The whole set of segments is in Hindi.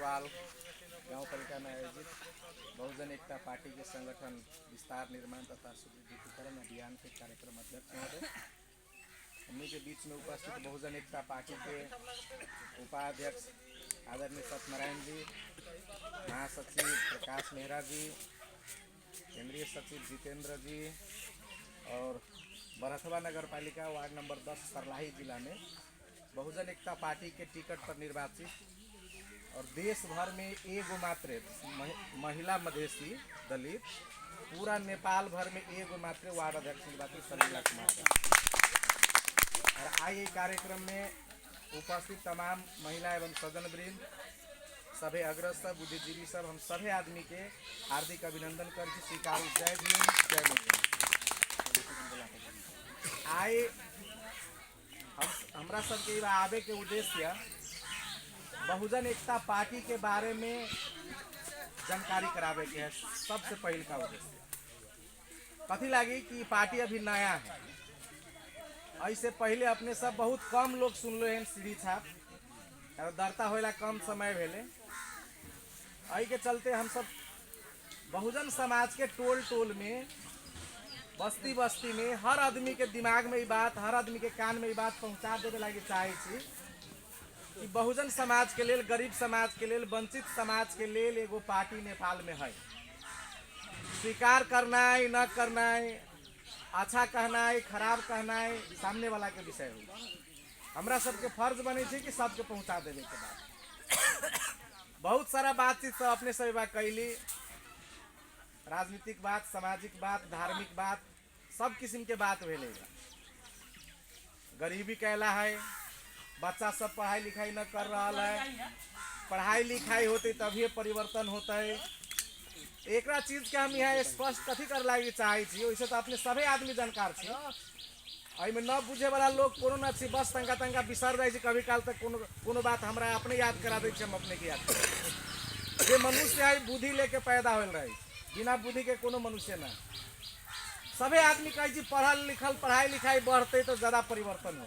नेपाल गांव पालिका में आयोजित बहुजन एकता पार्टी के संगठन विस्तार निर्माण तथा सुदृढ़ीकरण अभियान के कार्यक्रम अध्यक्ष महोदय, हमने के बीच में उपस्थित बहुजन एकता पार्टी के उपाध्यक्ष आदरणीय सत्यनारायण जी, महासचिव प्रकाश मेहरा जी, केंद्रीय सचिव जितेंद्र जी और बरथवा नगर पालिका वार्ड नंबर 10 सरलाही जिला में बहुजन एकता पार्टी के टिकट पर निर्वाचित और देश भर में एगो मात्र महिला मधेसी दलित, पूरा नेपाल भर में एगो मात्र वार्ड अध्यक्ष निर्वाचित शर्मिला कुमार का। और आज ये कार्यक्रम में उपस्थित तमाम महिला एवं सज्जन वृंद, सभी अग्रस्त बुद्धिजीवी सब, हम सभी आदमी के हार्दिक अभिनंदन कर स्वीकार। जय भीम, जय मुस्लिम। आए हमरा सबके आवे के उद्देश्य बहुजन एकता पार्टी के बारे में जानकारी करावे के है। सबसे पहले का उद्देश्य कथी लगी कि पार्टी अभी नया है, ऐसे पहले अपने सब बहुत कम लोग सुन लो हैं सीढ़ी छाप दरता होला कम समय भेले। आई के चलते हम सब बहुजन समाज के टोल टोल में, बस्ती बस्ती में हर आदमी के दिमाग में ये बात, हर आदमी के कान में ये बात पहुँचा देवे लगे चाहे छी कि बहुजन समाज के लिए, गरीब समाज के लिए, वंचित समाज के लिए एगो पार्टी नेपाल में है। स्वीकार करना है न करना है, अच्छा कहना है खराब कहना है, सामने वाला के विषय हो। हमरा सबके फर्ज बने थी कि सबके पहुँचा देवे के बाद बहुत सारा बातचीत सब अपने सब बात कैली, राजनीतिक बात, सामाजिक बात, धार्मिक बात, सब किस्म के बात भेलेगा। गरीबी कहला है, बच्चा सब पढ़ाई लिखाई न कर रहा है, पढ़ाई लिखाई होते तभी परिवर्तन होता है। एक चीज के हम यहाँ स्पष्ट कथी कर लागे चाहे छी, वैसे तो अपने सभी आदमी जानकार छी, में न बुझे वाला लोग कोनो न छी, बस तंका तंका बिसर जाए छी। कभी काल तक कोनो बात हमरा अपने याद करा दे, हम अपने के याद करें। जे मनुष्य है बुद्धि लेके पैदा होल रहे, बिना बुद्धि के कोनो मनुष्य ना। सभी आदमी कहे छी पढ़ल लिखल, पढ़ाई लिखाई बढ़ते तो ज्यादा परिवर्तन हो।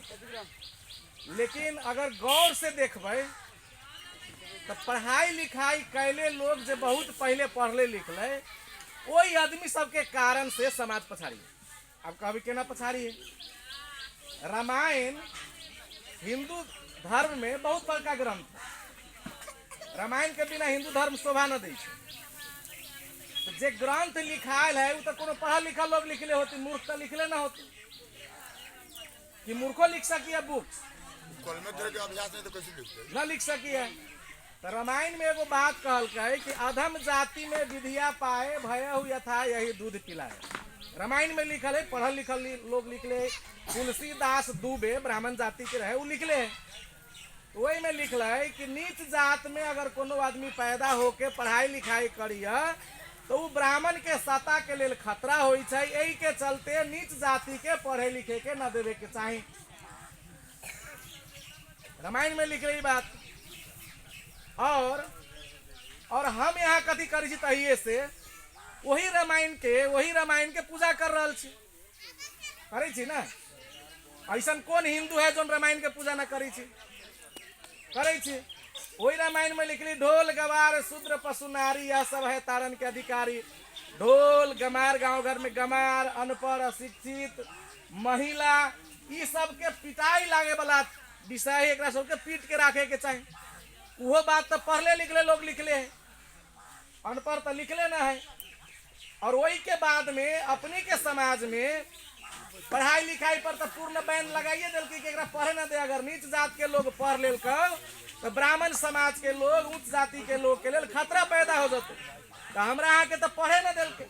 लेकिन अगर गौर से देखबे तो पढ़ाई लिखाई कैले लोग जो बहुत पहले पढ़ले लिखले, वही आदमी सबके कारण से समाज पछाड़ी। अब कभी केना पछाड़ी है? रामायण हिंदू धर्म में बहुत बड़का ग्रंथ है। रामायण के बिना हिंदू धर्म शोभा न दे। तो जे ग्रंथ लिखायल है वो तो कोनो पढ़ल लिखल लोग लिखले होती, मूर्ख तो लिखले ना होती कि मूर्खो लिख सकी है बुक्स न लिख सकी है। तो रामायण में एगो बात कहल है कि अधम जाति में विधिया पाए, भयहु यथा यही दूध पिलाए। रामायण में लिखल है, पढ़ल लिखल लोग लिखले, तुलसीदास दुबे ब्राह्मण जाति के रहे वो लिखले है। वही में लिखल है कि नीच जात में अगर कोनो आदमी पैदा होके पढ़ाई लिखाई करिए तो वो ब्राह्मण के सत्ता के लिए खतरा हो। यही के चलते नीच जाति के पढ़े लिखे के न देवे के चाहिए। रामायण में लिख रही बात। और हम यहाँ कथी करी तहिए से वही रामायण के पूजा कर रहा छी, करे छी ना। ऐसा कौन हिंदू है जो रामायण के पूजा न करे छी? करे छी। वही रामायण में लिखली ढोल गवार शूद्र पशु नारी यह सब है तारण के अधिकारी। ढोल गमार, गांव घर में गमार, अनपढ़ अशिक्षित महिला, ये सब के पिटाई लागे वाला विषय है। एक सबके पीट के रखे के चाहिए। वो बात तो पढ़ले लिखले लोग लिखले है, अनपढ़ तो लिखले ना है। और वही के बाद में अपने के समाज में पढ़ाई लिखाई पर तो पूर्ण बैन लगाइए दिल कि पढ़े ना दे। अगर नीच जात के लोग पढ़ लेल तो ब्राह्मण समाज के लोग, उच्च जाति के लोग के लिए खतरा पैदा हो जाते। तो हमरा यहाँ के तो पढ़े ना दिल के।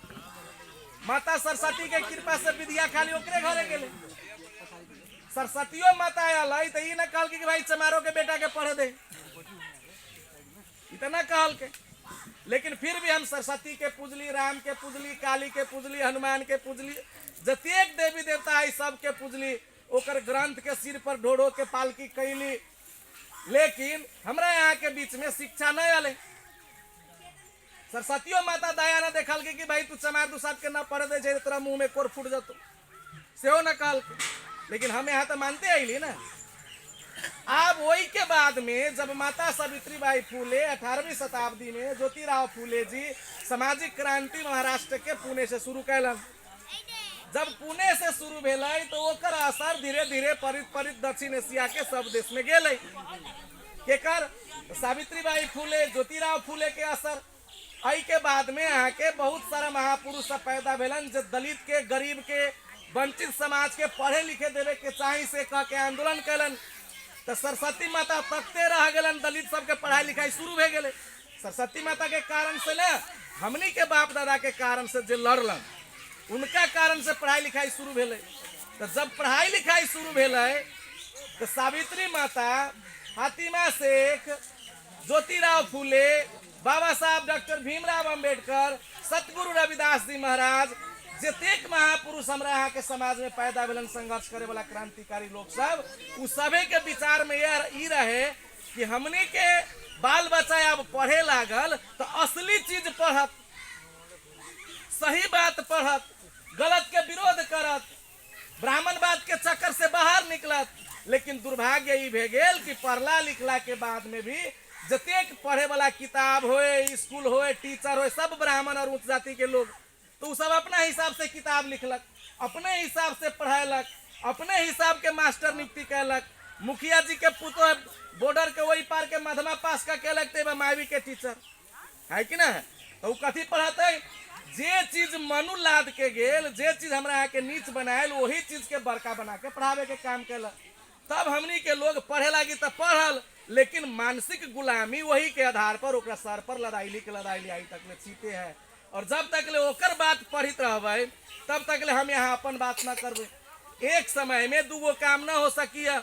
माता सरस्वती के कृपा से विद्या खाली ओकरे घरे गेले। सरस्वतियों माता आयल तो ये न कहल कि भाई चमारो के बेटा के पढ़ दे, इतना कहल के। लेकिन फिर भी हम सरस्वती के पूजली, राम के पूजली, काली के पूजली, हनुमान के पूजली, जतेक देवी देवता है सबके पूजली। ओकर ग्रंथ के सिर पर ढोढ़ो के पालकी कैली। लेकिन हमरा यहाँ के बीच में शिक्षा नहीं आले। सरस्वतियों माता दया न देखल कि भाई तू चमार दूसर के न पढ़ दे, तोरा मुंह में कोर फूट जातो, से न कहल के। लेकिन हम यहाँ तो मानते आइली ना अब वही के बाद में जब माता सावित्री बाई फूले 18वीं शताब्दी में ज्योतिराव फूले जी सामाजिक क्रांति महाराष्ट्र के पुणे से शुरू कैलन। जब पुणे से शुरू भेल तो ओकर असर धीरे धीरे परित दक्षिण एशिया के सब देश में गेल। केकर सावित्री बाई फूले ज्योतिराव फूले के असर आई के बाद में यहाँ के बहुत सारा महापुरुष सब पैदा भेलन जो दलित के गरीब के वंचित समाज के पढ़े लिखे देवे के चाही से कह के आंदोलन कैलन। तो सरस्वती माता तकते रह गलन, दलित सबके पढ़ाई लिखाई शुरू भे गए। सरस्वती माता के कारण से ना हमनी के बाप दादा के कारण से जो लड़लन उनका कारण से पढ़ाई लिखाई शुरू भेले। तो जब पढ़ाई लिखाई शुरू भेले तो सावित्री माता, फातिमा शेख, ज्योतिराव फूले, बाबा साहब डॉक्टर भीमराव अंबेडकर, सतगुरु रविदास जी महाराज जतेक महापुरुष हमरा यहाँ के समाज में पैदा भेलन संघर्ष करे वाला क्रांतिकारी लोग सब, उ सभे के विचार में यह रहे कि हमने के बाल बच्चा अब पढ़े लागल तो असली चीज पढ़त, सही बात पढ़त, गलत के विरोध करत, ब्राह्मणवाद के चक्कर से बाहर निकलत। लेकिन दुर्भाग्य ई भे गेल कि पढ़ला लिखला के बाद में भी जतेक पढ़े वाला किताब होए, स्कूल होए, टीचर होए, सब ब्राह्मण और उच्च जाति के लोग, तो उ सब अपना हिसाब से किताब लिखलक, अपने हिसाब से पढ़ायलक, अपने हिसाब के मास्टर नियुक्ति कैलक। मुखिया जी के पुतो बॉर्डर के वही पार के मधमा पास का कैलक ते मावी के टीचर है कि ना। तो कथी पढ़ाते, जे चीज मनु लाद के गेल, जे चीज हमरा यहाँ के नीच बनायल वही चीज के बड़का बना के पढ़ावे के काम कैलक। तब हमनी के लोग पढ़े लागी तो पढ़ल, लेकिन मानसिक गुलामी वही के आधार पर ओकरा सर पर लदाइली के लदाइली आई तक ले चीते है। और जब तक ले ओकर बात पढ़ित रहबे तब तक ले हम यहाँ अपन बात न करबे। एक समय में दूगो काम न हो सकिया,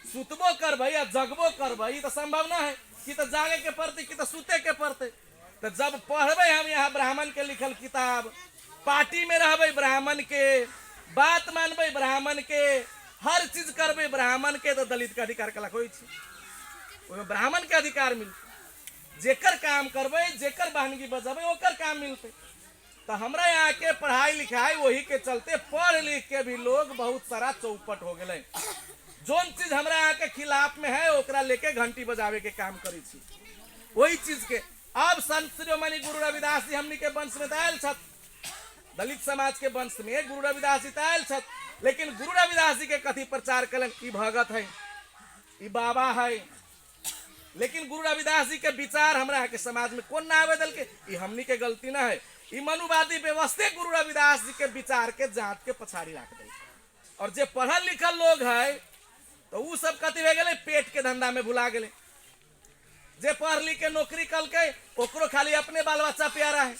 सुतबो करबे या जगबो करबे तो संभव न है कि तो जागे के पड़ते कि तो सुते के पड़ते। तो जब पढ़बे हम यहाँ ब्राह्मण के लिखल किताब, पार्टी में रहबे ब्राह्मण के, बात मानबे ब्राह्मण के, हर चीज करबे ब्राह्मण के, तो दलित के अधिकार कला कोई ब्राह्मण के अधिकार मिलते। जेकर काम करबे, जेकर बहनगी बजबे ओकर काम मिलते। तो हमरा यहाँ के पढ़ाई लिखाई वही के चलते पढ़ लिख के भी लोग बहुत सारा चौपट हो गए। जोन चीज हमरा यहाँ के खिलाफ में है ओकरा लेके घंटी बजावे के काम करी छी वही चीज के। अब संत शिरोमणि गुरु रविदास जी हमनी के वंश में आयल छत, दलित समाज के वंश में गुरु रविदास जी आयल छत। लेकिन गुरु रविदास जी के कथी प्रचार कलन, ई भगत है, ई बाबा है। लेकिन गुरु रविदास जी के विचार हमरा के समाज में कौन ना आवे दल के, ई हमनी के गलती ना है। ई मनुवादी व्यवस्था गुरु रविदास जी के विचार के जांच के पछाड़ी रख दे। और जे पढ़ल लिखल लोग है तो उ सब कथी हो गए, पेट के धंधा में भुला गए। जे पढ़ लिख के नौकरी कल के ओकरो खाली अपने बाल बच्चा प्यारा है,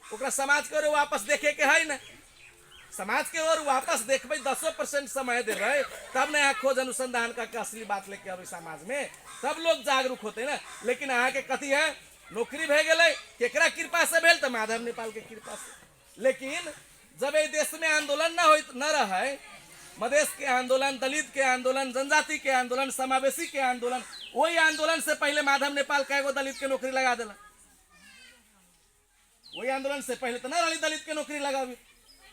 ओकरा समाज के ओर वापस देखे के है ना। समाज के ओर वापस देखबे 10% समय देवे तब ना यहाँ खोज अनुसंधान करके असली बात लेके अभी समाज में सब लोग जागरूक होते ना। लेकिन यहाँ के कथी है, नौकरी भे गए केकरा कृपा से भेल तो माधव नेपाल के कृपा से। लेकिन जब ये देश में आंदोलन न रहे, मधेश के आंदोलन, दलित के आंदोलन, जनजाति के आंदोलन, समावेशी के आंदोलन, वही आंदोलन से पहले माधव नेपाल कएगो दलित के नौकरी लगा दिला। वही आंदोलन से पहले तो ना रही दलित के नौकरी लगावी,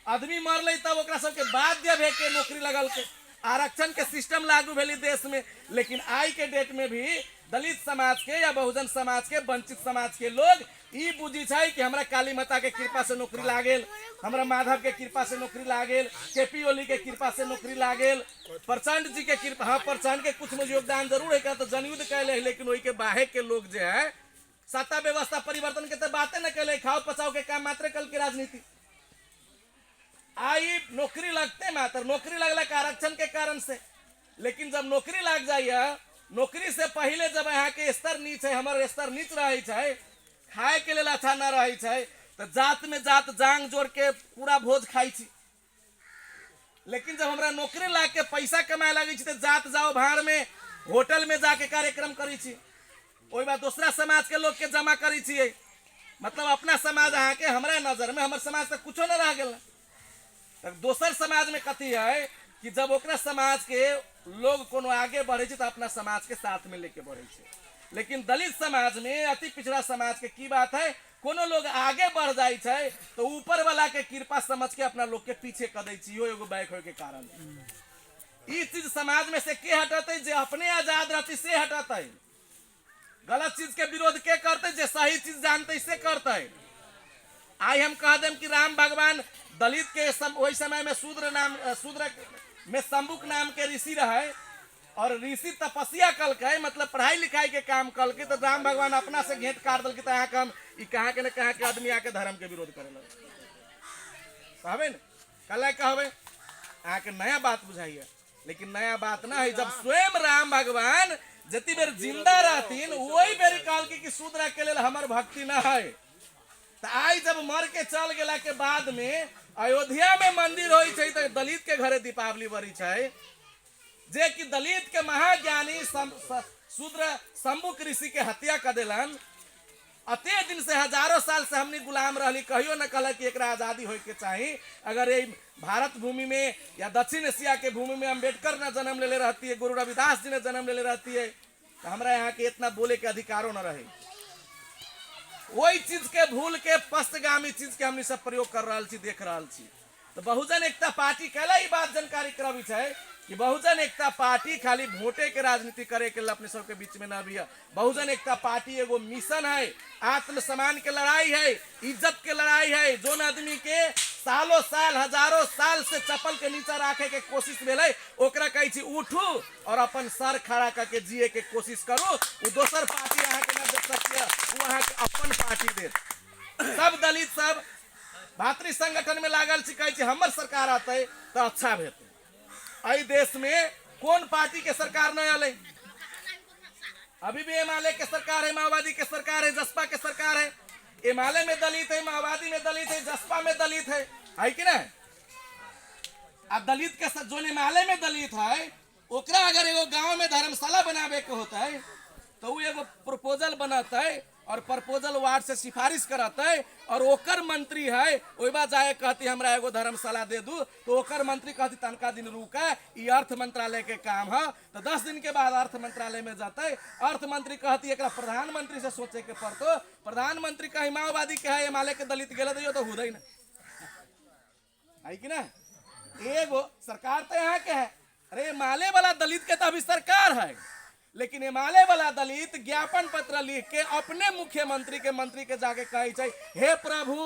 आदमी मरल तब ओकरा सबके बाध्य भे के नौकरी लगल के आरक्षण के सिस्टम लागू भेली देश में। लेकिन आज के डेट में भी दलित समाज के या बहुजन समाज के, वंचित समाज के लोग ई बुझी छै कि हमरा काली माता के कृपा से नौकरी लागेल, हमरा माधव के कृपा से नौकरी लागेल, केपी ओली के कृपा से नौकरी लागेल, प्रचंड जी के कृपा। हाँ, प्रचंड के कुछ में योगदान जरूर है, तो जनयुद्ध कैले, लेकिन वही के बाहे के लोग जो है सत्ता व्यवस्था परिवर्तन के तो बातें न कैले, खाओ पचाओ के काम मात्र कल की राजनीति। आई नौकरी लगते मात्र नौकरी लगला के आरक्षण के कारण से। लेकिन जब नौकरी लग जाइए, नौकरी से पहले जब यहाँ के स्तर नीच है, हमारे स्तर नीच रही है, खाए के लिए अच्छा न रही है, तो जात में जात जांग जोड़ के पूरा भोज खाई छी। लेकिन जब हमरा नौकरी लाग के पैसा कमाए लगी तो जात जाओ भाड़ में, होटल में जाके कार्यक्रम करी छी, वही बात दूसरा समाज के लोग के जमा करी छी। मतलब अपना समाज अहाँ के हमरा नजर में, हमारे समाज तक कुछो न रह गया। दोसर समाज में कथी है कि जब ओकरा समाज के लोग कोनो आगे बढ़े तो अपना समाज के साथ में लेके बढ़े। लेकिन दलित समाज में, अति पिछड़ा समाज के की बात है, कोनो लोग आगे बढ़ जाए तो ऊपर वाला के कृपा समझ के अपना लोग के पीछे कर दे एगो बैक होए के कारण। ई चीज समाज में से के हटते जे अपने आजाद रहती से हटते, गलत चीज के विरोध के करते जे सही चीज जानते से करते। आई हम कह दें कि राम भगवान दलित के वही समय में शूद्र में शंभुक नाम के ऋषि रहे और ऋषि तपस्या कल के मतलब पढ़ाई लिखाई के काम कल के, तो राम भगवान अपना से घेंट काट दल के तो यहाँ के हम कहाँ के न कहाँ के आदमी आके धर्म के विरोध करे कहबे न कल कहबे आके नया बात बुझाइए, लेकिन नया बात ना है। जब स्वयं राम भगवान जति बेर जिंदा रहतीन वही बेर कहल कि शूद्र के लिए हमर भक्ति न है। तो आई जब मर के चल गेला के बाद में अयोध्या में मंदिर होई छै तो दलित के घरे दीपावली बरी छै, जे कि दलित के महाज्ञानी शूद्र शंभुक ऋषि के हत्या कर दिलन। अते दिन से हजारों साल से हमने गुलाम रहली, कहियो न कहल कि एकरा आजादी होय के चाहिए। अगर ये भारत भूमि में या दक्षिण एशिया के भूमि में अम्बेडकर ने जन्म ले रहती है, गुरु रविदास जी ने जन्म ले रहती है, तो हमारा यहाँ के इतना बोले के अधिकारों न रहे। वही चीज के भूल के पस्तगामी चीज के हमने सब प्रयोग कर रहा छी, देख रहा छी। तो बहुजन एकता पार्टी कहला ही बात जानकारी करावी है कि बहुजन एकता पार्टी खाली वोटे के राजनीति करे के लिए अपने सबके बीच में ना भी है। बहुजन एकता पार्टी एगो मिशन है, आत्मसम्मान के लड़ाई है, इज्जत के लड़ाई है। जोन आदमी के सालों साल हजारों साल से चप्पल के नीचे रखे के कोशिश भेल ओकरा कहे छी उठू और अपन सर खड़ा करके जिए के कोशिश करू। वो दोसर पार्टी अहाँ के ना देख सकती, वो अहाँ के अपन पार्टी दे। सब दलित सब भातृ संगठन में लागल छी, कहे छी हमर सरकार आते तो अच्छा भेटे। आई देश में कौन पार्टी के सरकार नहीं आले? अभी भी एमाले के सरकार है, माओवादी के सरकार है, जसपा के सरकार है। एमाले में दलित है, माओवादी में दलित है, जसपा में दलित है कि नहीं? अब दलित के जो एमाले में दलित है ओकरा अगर एगो गांव में धर्मशाला बनावे के होता है तो वो एगो प्रपोजल बनाता है और प्रपोजल वार्ड से सिफारिश कराता है और ओकर मंत्री है वही बात जाए कहती हमरा एगो धर्मशाला दे दू, तो ओकर मंत्री कहती तनका दिन रुका, ये अर्थ मंत्रालय के काम है। तो 10 दिन के बाद अर्थ मंत्रालय में जाता है, अर्थ मंत्री कहती एकरा प्रधानमंत्री से सोचे के पड़तो। प्रधानमंत्री कहीं माओवादी के है एमाले के दलित गेल तो हुदई ना है कि ना? एगो सरकार तो यहाँ के है, अरे एमाले वाला दलित के तो अभी सरकार है, लेकिन एमाले वाला दलित ज्ञापन पत्र लिख के अपने मुख्यमंत्री के मंत्री के जाके कहे छै हे प्रभु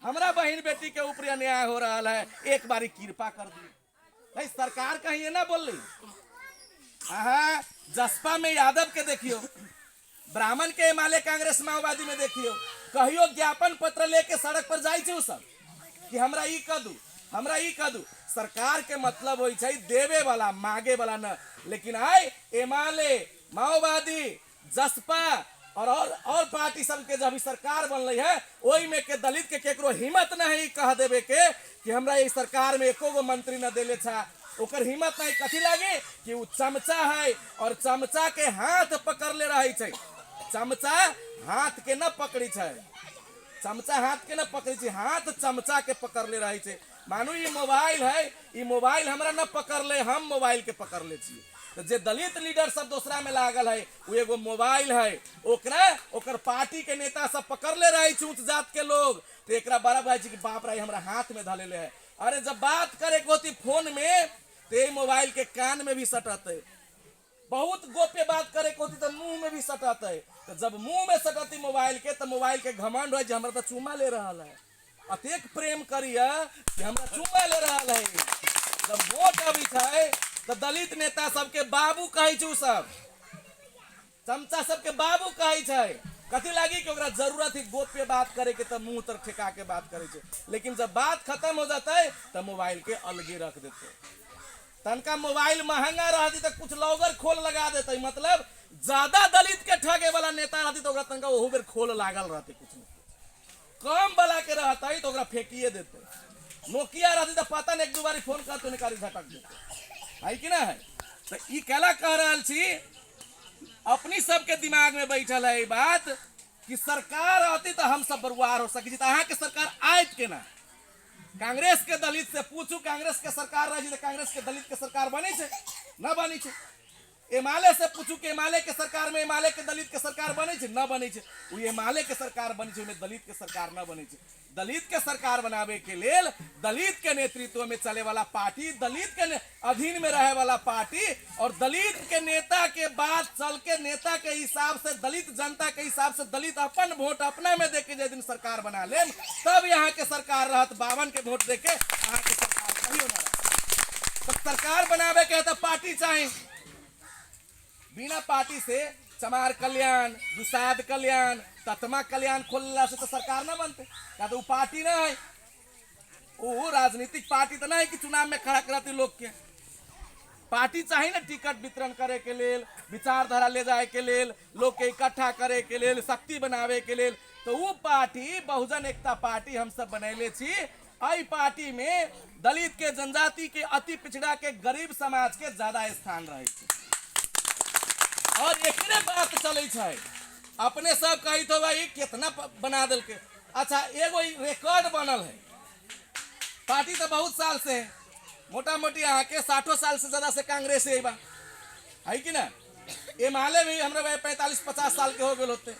हमरा बहन बेटी के ऊपर अन्याय हो रहा है, एक बारी कृपा कर दी। नहीं सरकार कहीं ना बोल रही। हाँ जसपा में यादव के देखियो, ब्राह्मण के एमाले कांग्रेस माओवादी में देखियो, कहियो ज्ञापन पत्र लेके सड़क पर जाए छै सब कि हमरा ई कर दू, हमरा ई कर दू। सरकार के मतलब हो देवे वाला मांगे वाला न, लेकिन आए एमाले माओवादी जसपा और पार्टी सब के जब सरकार बन रही है वही में के दलित के केकरो हिम्मत नहीं कह देवे के कि हमरा ये सरकार में एको गो मंत्री न देले छा। ओकर हिम्मत नहीं कथी लागे कि वो चमचा है और चमचा के हाथ पकड़ ले रही है। चमचा हाथ के न पकड़ी है, चमचा हाथ के न पकड़ी छे, हाथ चमचा के पकड़ ले रही है। मानू ये मोबाइल है, ये मोबाइल हमरा न पकड़ ले, हम मोबाइल के पकड़ ले छी। तो जे दलित लीडर सब दूसरा में लागल है वो एगो मोबाइल है, ओकरा ओकर पार्टी के नेता सब पकड़ ले रही ऊंच जात के लोग। तो एकरा बड़ा भाई कि बाप रे हमरा हाथ में धले है। अरे जब बात करे होती फोन में तो मोबाइल के कान में भी सटते, बहुत गोप्य बात करे होती तो मुंह में भी सटते। तो जब मुंह में सटती मोबाइल के तो मोबाइल के घमंड है हमरा तो चुमा ले रहा है, अतेक प्रेम करिए कि हमरा चुमा ले रहा है। जब वोट अभी है तो दलित नेता सबके बाबू कहे छै, सब चमचा सबके बाबू कहे छै। कथी लागी कि ओकरा जरूरत ही गोप्य बात करे के तो मुंह तर ठेका के बात करे छै, लेकिन जब बात खत्म हो जाता है तो मोबाइल के अलगे रख देते। तनका मोबाइल महंगा रहती तो कुछ लौगर खोल लगा देते, मतलब ज्यादा दलित के ठगे वाला नेता रहती तो ओकरा तनका ओहू बेर खोल लागल रहते, कुछ नहीं कम वाला के रहता है तो ओकरा फेंकिए देते। नोकिया रहती तो पता नहीं एक दो बारी फोन करते निकाली झटक देते है कि ना है। तो ई कहला कह रहा छी अपनी सबके दिमाग में बैठल है बात कि सरकार आती तो हम सब बरुआर हो सकी। अहाँ के सरकार आयत के ना, कांग्रेस के दलित से पूछू, कांग्रेस के सरकार रही तो कांग्रेस के दलित के सरकार बनी छे ना बनी छे? एमाले से पूछू कि एमाले के सरकार में एमाले के दलित के सरकार बने छे न बने छे। वो एमाले के सरकार बने छे, दलित के सरकार न बने छे। दलित के सरकार बनावे के लेल दलित के नेतृत्व में चले वाला पार्टी, दलित के अधीन में रहे वाला पार्टी और दलित के नेता के बाद चल के नेता के हिसाब से दलित जनता के हिसाब से दलित अपन वोट अपना में देके जे दिन सरकार बना ले तब यहाँ के सरकार रहत। 52 के वोट देके यहाँ के सरकार कहियो ना रह। तो सरकार बनावे के तो पार्टी चाहिए। बिना पार्टी से चमार कल्याण, दुसाद कल्याण, ततमा कल्याण खोलला से तो सरकार ना बनते। क्या तो वो पार्टी ना है, वो राजनीतिक पार्टी तो नहीं कि चुनाव में खड़ा कराती लोग के। पार्टी चाहिए ना टिकट वितरण करे के लेल, विचारधारा ले जाए के लेल, लोग के इकट्ठा करे के लेल, शक्ति बनावे के लेल। तो वो पार्टी बहुजन एकता पार्टी हम सब बनैले छी। आई पार्टी में दलित के, जनजाति के, अति पिछड़ा के, गरीब समाज के ज्यादा स्थान रहे छे। और एकरे बात चले छे। अपने सब कही तो भाई कितना बना दिल के। अच्छा एगो रिकॉर्ड बनल है। पार्टी तो बहुत साल से है, मोटा मोटी यहाँ के 60 साल से ज्यादा से कांग्रेस है कि ना। एमाले भी हमारे 45-50 साल के हो गए होते।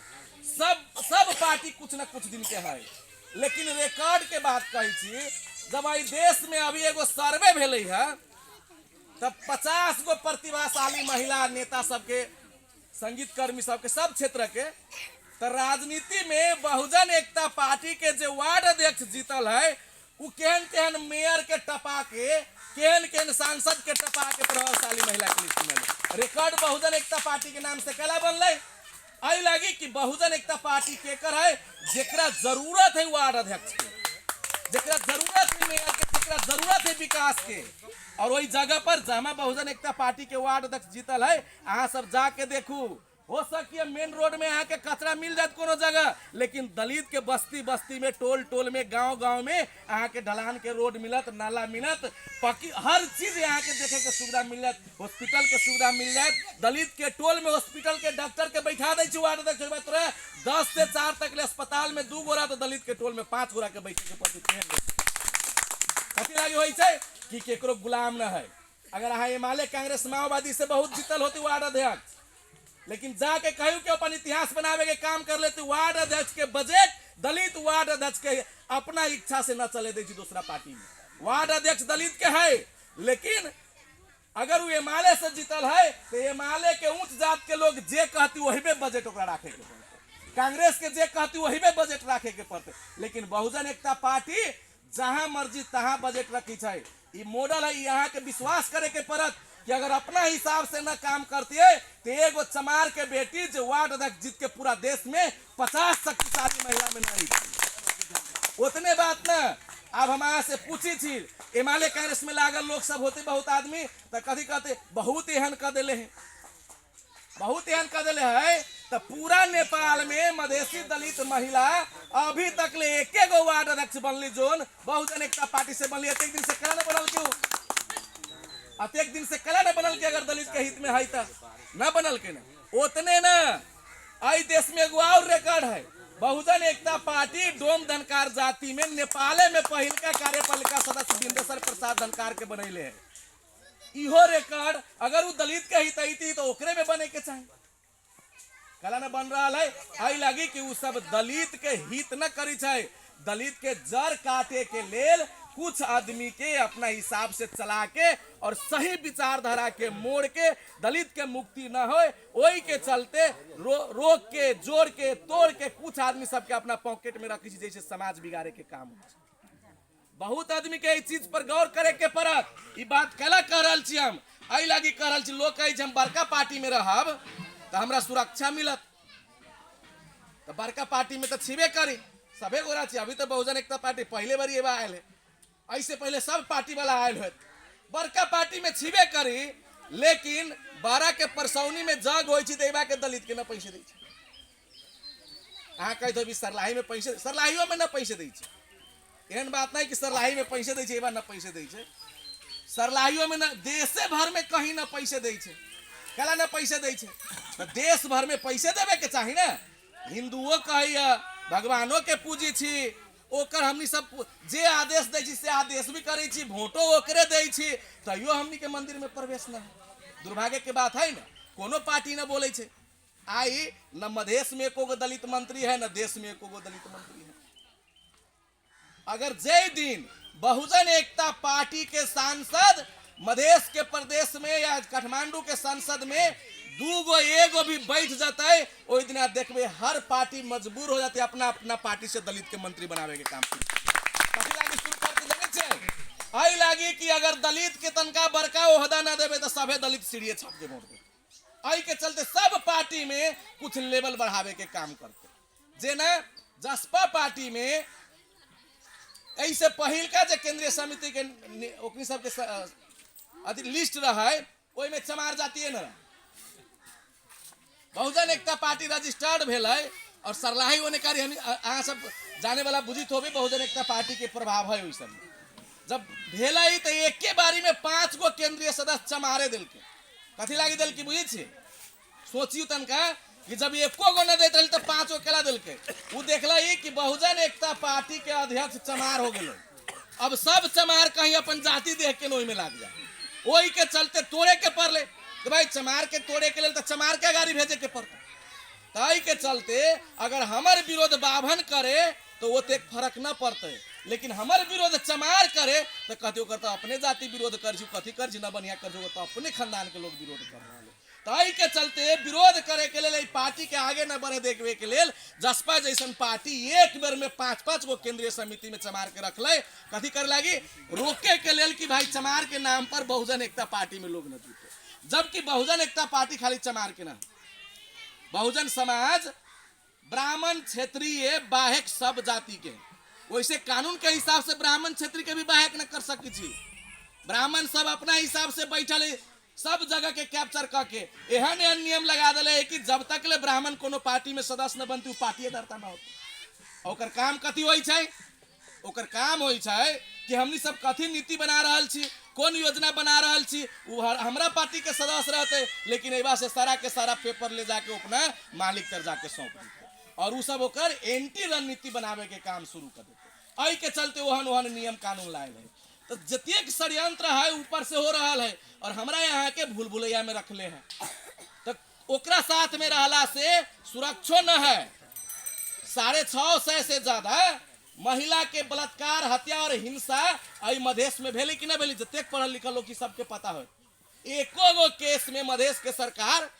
सब पार्टी कुछ न कुछ दिन के है। लेकिन रिकॉर्ड के बात कही छी, जब आई देश में अभी एगो सर्वे भेले है तब 50 गो प्रतिभाशाली महिला नेता सबके, संगीत कर्मी सबके, सब क्षेत्र के, तो राजनीति में बहुजन एकता पार्टी के जो वार्ड अध्यक्ष जीतल है वो केहन केहन मेयर के टपा के, केहन केहन सांसद के टपा के प्रभावशाली महिला के लिस्ट में रिकॉर्ड बहुजन एकता पार्टी के नाम से कला बनल। आई लगी कि बहुजन एकता पार्टी केकर है, जेकरा जरूरत है वार्ड अध्यक्ष के, जेकरा जरूरत है मेयर के, जेकरा जरूरत है विकास के। और वही जगह पर जहाँ बहुजन एकता पार्टी के वार्ड अध्यक्ष जीतल है, अहाँ सब जाके देखू। हो सके मेन रोड में यहाँ के कचरा मिल जाए कोनो जगह, लेकिन दलित के बस्ती बस्ती में, टोल टोल में, गांव गांव में यहाँ के ढलान के रोड मिलत, नाला मिलत, पक्की हर चीज यहाँ के देखे के सुविधा मिल जाए, हॉस्पिटल के सुविधा मिल जाए। दलित के टोल में हॉस्पिटल के डॉक्टर के बैठा दे वार्ड अध्यक्ष। 10 से 4 तक ले अस्पताल में 2 गोरा, तो दलित के टोल में 5 गोरा के बैठे के पड़ती। कथी लागी होई छे कि केकरो गुलाम न है। अगर अहाँ एमाले कांग्रेस माओवादी से बहुत जीतल होती वार्ड अध्यक्ष, लेकिन जाके कहू के अपन इतिहास बनावे के काम कर लेते। वार्ड अध्यक्ष के बजट दलित वार्ड अध्यक्ष के अपना इच्छा से न चले दे दूसरा पार्टी में। वार्ड अध्यक्ष दलित के है, लेकिन अगर वो एमाले से जीतल है तो एमाले के उच्च जात के लोग जे कहती वही में बजट राखे के पड़ते, कांग्रेस के जे कहती वही में बजट राखे के पड़ते। लेकिन बहुजन एकता पार्टी जहां मर्जी तहां बजट रखी है। ये मॉडल है, यहाँ के विश्वास करे के पड़त कि अगर अपना हिसाब से न काम करती है तो एगो चमार के बेटी जो वार्ड अध्यक्ष जीत के पूरा देश में 50 शक्तिशाली महिला में नहीं। उतने बात न, अब हम यहाँ से पूछी थी एमाले कांग्रेस में लागल लोग सब होते बहुत आदमी, तो कभी कहते बहुत एहन कर दिले है, बहुत एहन कर दिले है। तो पूरा नेपाल में मधेसी दलित महिला अभी तक ले एक वार्ड अध्यक्ष बनली जोन बहुजन एकता पार्टी से बनली। एक दिन से कला न बनल क्यों? अतेक दिन से कला न बनल के अगर दलित के हित में है तो न बनल के न। उतने न आई देश में एगो और रिकॉर्ड है। बहुजन एकता पार्टी डोम धनकार जाति में नेपाले में पहिलका कार्यपालिका सदस्य बिंदेश्वर प्रसाद धनकार के बनैले है। इहो रिकॉर्ड अगर वो दलित के हित थी तो ओकरे में बने के चाहिए। कला न बन रहा है। आई लगी कि वो सब दलित के हित न करी छे, दलित के जड़ काटे के लेल कुछ आदमी के अपना हिसाब से चला के और सही विचारधारा के मोड़ के दलित के मुक्ति न हो, वही के चलते रोक के, जोड़ के, तोड़ के कुछ आदमी सबके अपना पॉकेट में रखी, जैसे समाज बिगाड़े के काम हो। बहुत आदमी के इस चीज पर गौर करे के पड़त। ई बात कला कह रहल छी हम, आई लागी कह रहल छी। लोग कहे हम बड़का पार्टी में रहब तो हमरा सुरक्षा मिलत, तो बड़का पार्टी में तो छिबे करी, सबे गोरा छी। अभी तो बहुजन एकता पार्टी पहले बारी एबा आयल है, ऐसे पहले सब पार्टी वाला आयल है। बड़का पार्टी में छिबे करी, लेकिन 12 के परसौनी में जग हो के दलित के न पैसे दै छै। अहाँ कह दो सरलाही में पैसे, सरलाहियों में न पैसे दै छै। एहन बात नहीं कि सरलाही में पैसे दै छै एबा न पैसे दै छै। सरलाहियों में न, देशे भर में कहीं न पैसे दै छै। कला न पैसे दै छै तो देश भर में पैसे देवे के चाहिए ना। हिंदुओं कहिए भगवानों के पूजी छी, ओकर हमनी सब जे आदेश दै छी से आदेश भी करे छी, वोटो ओकरे दै छी, तैयो हमनी के मंदिर में प्रवेश न। दुर्भाग्य के बात है ना। कोनो पार्टी न बोले छे। आई न मधेश में एको गो दलित मंत्री है, न देश में एको गो दलित मंत्री है। अगर जय दिन बहुजन एकता पार्टी के सांसद मधेश के प्रदेश में या काठमांडू के संसद में दूगो एगो भी बैठ जाते, ओई दिन देखबे हर पार्टी मजबूर हो जाती अपना अपना पार्टी से दलित के मंत्री बनावे के काम आई लागी कि अगर दलित के तनका बड़का ओहदा ना देवे तो सभे दलित सीढ़ी छाप के वोट दे। आई के चलते सब पार्टी में कुछ लेवल बढ़ावे के काम करते। जेना जसपा पार्टी में ऐसे पहिल का जो केंद्रीय समिति के ओकनी सब के लिस्ट रहे, ओई में चमार जातीय न रहे। बहुजन एकता पार्टी रजिस्टर्ड भेल है और सरलाही होने कार्य हम अहाँ सब जाने वाला बुझित होबे बहुजन एकता पार्टी के प्रभाव है। वैसे जब भेल है तो एक के बारी में 5 गो केंद्रीय सदस्य चमारे दिल के कथी लागी दिल की बुझी छे। सोचियो तनका कि जब एको गो न देत रही तो 5 गो केला दिल के। वो देखला ही कि बहुजन एकता पार्टी के अध्यक्ष चमार हो गए। अब सब चमार कहीं अपन जाति देख के नोई में लाग जाए, वही के चलते तोड़े के पड़ले। तो भाई चमार के तोड़े के लिए तो चमार के गाड़ी भेजे के पड़ता। ताई के चलते अगर हमार विरोध बाभन करे तो वो ते फर्क न पड़ते, लेकिन हमार विरोध चमार करे तो कहते करता अपने जाति विरोध कर कथी कर न बढ़िया कर तो अपने खानदान के लोग विरोध कर रहे। ताई के चलते विरोध करे के लिए पार्टी के आगे न बढ़े देखवे के लिए जसपा जैसन पार्टी एक बेर में 5-5 गो केंद्रीय समिति में चमार के रख ले। कथी कर लागी रोके के लिए कि भाई चमार के नाम पर बहुजन एकता पार्टी में लोग न जुटे। जबकि बहुजन एकता पार्टी खाली चमार के नाम, बहुजन समाज ब्राह्मण क्षेत्रीय बाहेक सब जाति के, वैसे कानून के हिसाब से ब्राह्मण क्षेत्रीय के भी बाहेक न कर सकी छी। ब्राह्मण सब अपना हिसाब से बैठल सब जगह के कैप्चर करके एहन एहन नियम लगा दिले कि जब तक ले ब्राह्मण कोनो पार्टी में सदस्य न बनती पार्टी डरता न होता। ओकर काम कथी होई छै, ओकर काम होई छै कि हमनी सब कथी नीति बना रहल छी, कौन योजना बना रहल छी, वो हमरा पार्टी के सदस्य रहते, लेकिन एबा से सारा के सारा पेपर ले जाके अपना मालिक तर जाके सौंप देते और उ सब ओकर एंटी रणनीति बनावे के काम शुरू कर देते। आई के चलते ओहन ओहन नियम कानून लाए है। तो जतिक षड्यंत्र है ऊपर से हो रहा है और हमरा यहाँ के भूल भुलैया में रखले हैं, तो ओकरा साथ में रहला से सुरक्षो न है। 650 से ज्यादा महिला के बलात्कार हत्या और हिंसा आई मधेश में भेली कि न भेली, जतेक पढ़ल लिखल लोग की सबके पता है। एको गो केस में मधेश के सरकार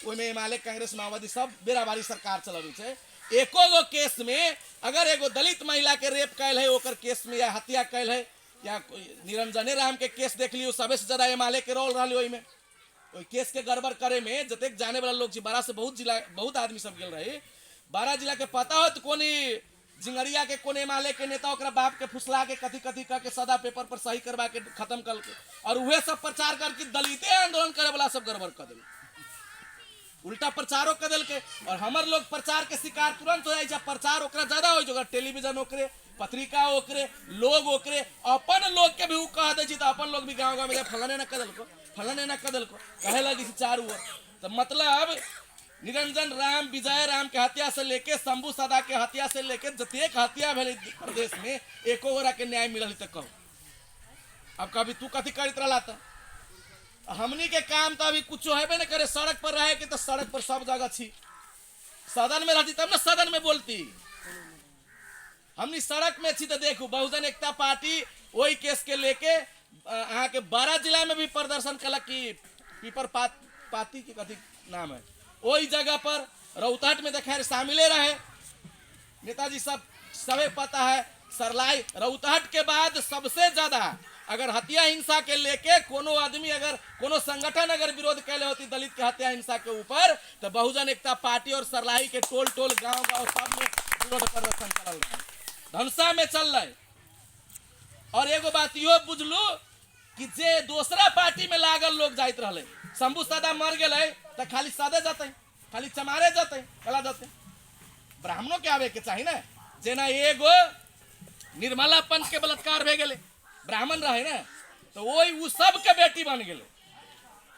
ओमे हिमालय कांग्रेस माओवादी सब बेराबारी सरकार चलावे छे। एको गो केस में अगर एगो दलित महिला के रेप कैल है ओकर केस में या हत्या कैल है या निरंजने राम के केस देख लियो सबसे से ज्यादा हिमालय के रोल रहा ओई में। ओई केस के गड़बड़ करे में जतेक जाने वाला लोग बारह से बहुत जिला बहुत आदमी सब गेल रहे। 12 जिला के पता हो तो कोनी जिंगरिया के कोने हिमालय के नेता ओकरा बाप के फुसला के कथी कथी करके सदा पेपर पर सही करवा के खत्म कर के और वह सब प्रचार करके दलिते आंदोलन करे वाला सब गड़बड़ कर दिल, उल्टा प्रचारो कर दिल के। और हमार लोग प्रचार के शिकार तुरंत हो जाए। प्रचार ओकरा ज्यादा हो जो टेलीविजन ओकरे पत्रिका ओकरे लोग ओकरे अपन लोग के भी कह दे तो अपन लोग भी गाँव गाँव में फलाने न कदल को फलाने न कदल को कहे लगी चारू ओर। तो मतलब निरंजन राम विजय राम के हत्या से लेके शंभू सदा के हत्या से लेके जतेक हत्या भेल प्रदेश में एको गोरा के न्याय मिलल तो कहो। अब कभी तू कथी करत रहा था, हमनी के काम तो अभी कुछ हेबे न करे। सड़क पर रहे के तो सड़क पर सब जगह छी, सदन में रहती तब ना सदन में बोलती। हमनी सड़क में छी तो देखो बहुजन एकता पार्टी वही केस के लेके यहाँ के 12 जिला में भी प्रदर्शन कल की पीपर पाती की कथी नाम है वही जगह पर रौतहट में तो खैर शामिले रहे नेताजी सब सबे पता है। सरलाई रौतहट के बाद सबसे ज्यादा अगर हत्या हिंसा के लेके कोनो आदमी अगर कोनो संगठन अगर विरोध कैले होती दलित के हत्या हिंसा के ऊपर तो बहुजन एकता पार्टी और सरलाई के टोल टोल गांव गांव सब में विरोध प्रदर्शन चल रहा है, धनुषा में चल रहा है। और एगो बात यो बुझलू कि जे दूसरा पार्टी में लागल लोग जाइत रहे, शंभू सदा मर गए तो खाली सादे जाते खाली चमारे जाते कला जाते, ब्राह्मणों के आवे के चाहिए ना। जेना एगो निर्मला पंथ के बलात्कार भे गए ब्राह्मण रहे ना तो वही वो सब के बेटी बन गए।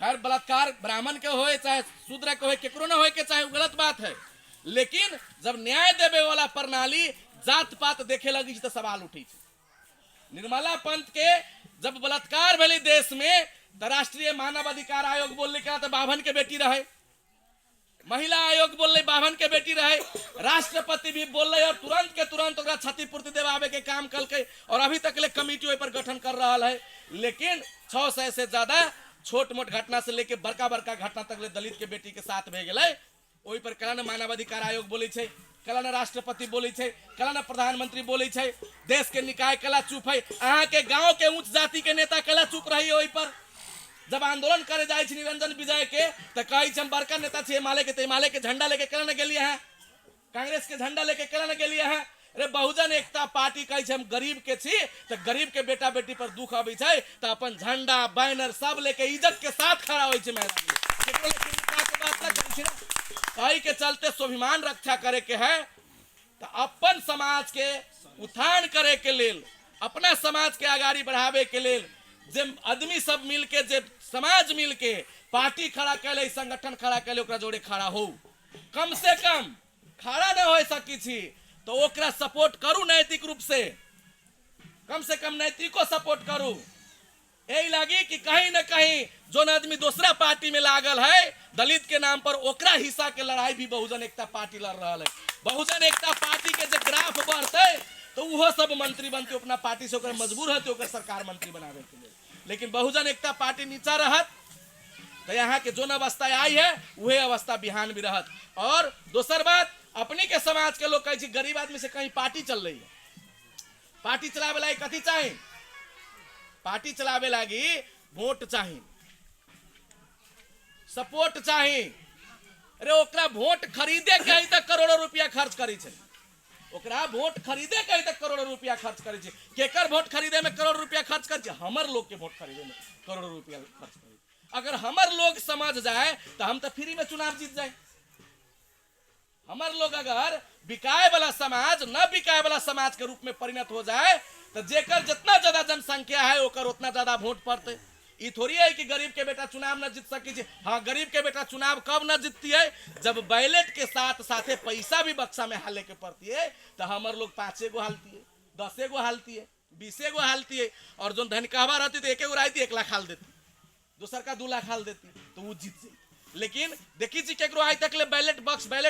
खैर बलात्कार ब्राह्मण के होए चाहे शूद्र के होए केकरो ना होए के चाहे गलत बात है, लेकिन जब न्याय देवे वाला प्रणाली जात पात देखे लगी तो सवाल उठी। निर्मला पंथ के जब बलात्कार भेली देश में तो राष्ट्रीय मानव अधिकार आयोग बोलने के तो बाभन के बेटी रहे, महिला आयोग बोल रहे बाभन के बेटी रहे, राष्ट्रपति भी बोल रहे और तुरंत के तुरंत क्षतिपूर्ति देवावे के काम कल के और अभी तक ले कमिटी पर गठन कर रहा है। लेकिन 600 से ज्यादा छोट मोट घटना से लेके बड़का बड़का घटना तक ले दलित के बेटी के साथ भे गए। ओहि पर कला न मानव अधिकार आयोग बोले छे, कला न राष्ट्रपति बोले छे, कला न प्रधानमंत्री बोले छे, देश के निकाय कला चुप है। अहाँ के गांव के उच्च जाति के नेता कला चुप रही ओहि पर। जब आंदोलन करे जाए निरंजन विजय के तो कही हम बड़का नेता छे हिमालय के झंडा लेके कला न गेलिए हैं, कांग्रेस के झंडा लेके कला न गेलिए हैं। अरे बहुजन एकता पार्टी कही हम गरीब के छी तो गरीब के बेटा बेटी पर दुख अबै छे तो अपन झंडा बैनर सब लेके इज्जत के साथ खड़ा होय छे मैदान में। के चलते स्वाभिमान रक्षा करे के है तो अपन समाज के उत्थान करे के लेल, अपना समाज के आगाड़ी बढ़ावे के लेल जे आदमी सब मिलके जे समाज मिलके पार्टी खड़ा कैले, संगठन खड़ा कैले, ओकरा जोड़े खड़ा हो। कम से कम खड़ा न हो सकी छी तो ओकरा सपोर्ट करू नैतिक रूप से, कम से कम नैतिको सपोर्ट करू। यही लगी कि कहीं न कहीं जो आदमी दूसरा पार्टी में लागल है दलित के नाम पर, ओकरा हिस्सा के लड़ाई भी बहुजन एकता पार्टी लड़ रहा है। बहुजन एकता पार्टी के जो ग्राफ बढ़ते तो वो सब मंत्री बनते, अपना पार्टी से मजबूर है तो सरकार मंत्री बनावे के लिए। लेकिन बहुजन एकता पार्टी नीचा रहत तो यहाँ के जोन अवस्था आई है वही अवस्था बिहान भी रहत। और दोसर बात, अपनी के समाज के लोग कहे गरीब आदमी से कहीं पार्टी चल रही है, पार्टी चलावे लागी कथी चाहिए? पार्टी चलावे लागी वोट चाहिए, सपोर्ट चाहिए। अरे ओकरा वोट खरीदे के ही तक करोड़ों रुपया खर्च करी छे, ओकरा वोट खरीदे के ही तक करोड़ों रुपया खर्च करी छे। केकर वोट खरीदे में करोड़ रुपया खर्च कर, हमर लोग के वोट खरीदे में करोड़ों रुपया खर्च करी। अगर हमर लोग समझ जाए तो हम तो फ्री में चुनाव जीत जाए। हमर लोग अगर बिकाए वाला समाज न बिकाए वाला समाज के रूप में परिणत हो जाए तो जेकर जितना ज्यादा जनसंख्या है ओकर उतना ज्यादा वोट पड़ते। ये थोड़ी है कि गरीब के बेटा चुनाव न जीत सकी। हाँ, गरीब के बेटा चुनाव कब न जीतती है? जब बैलेट के साथ साथे पैसा भी बक्सा में हाले के पड़ती है। तो हमर लोग 5 गो हालती है, 10 गो हालती है, 20 गो हालती है। और जो धनिकावा रहती तो 1 गो रहती 1 लाख हाल देती, दूसर का 2 लाख हाल देती तो वो जीत जाती। लेकिन देखी जी केकरो आज तक ले बैलेट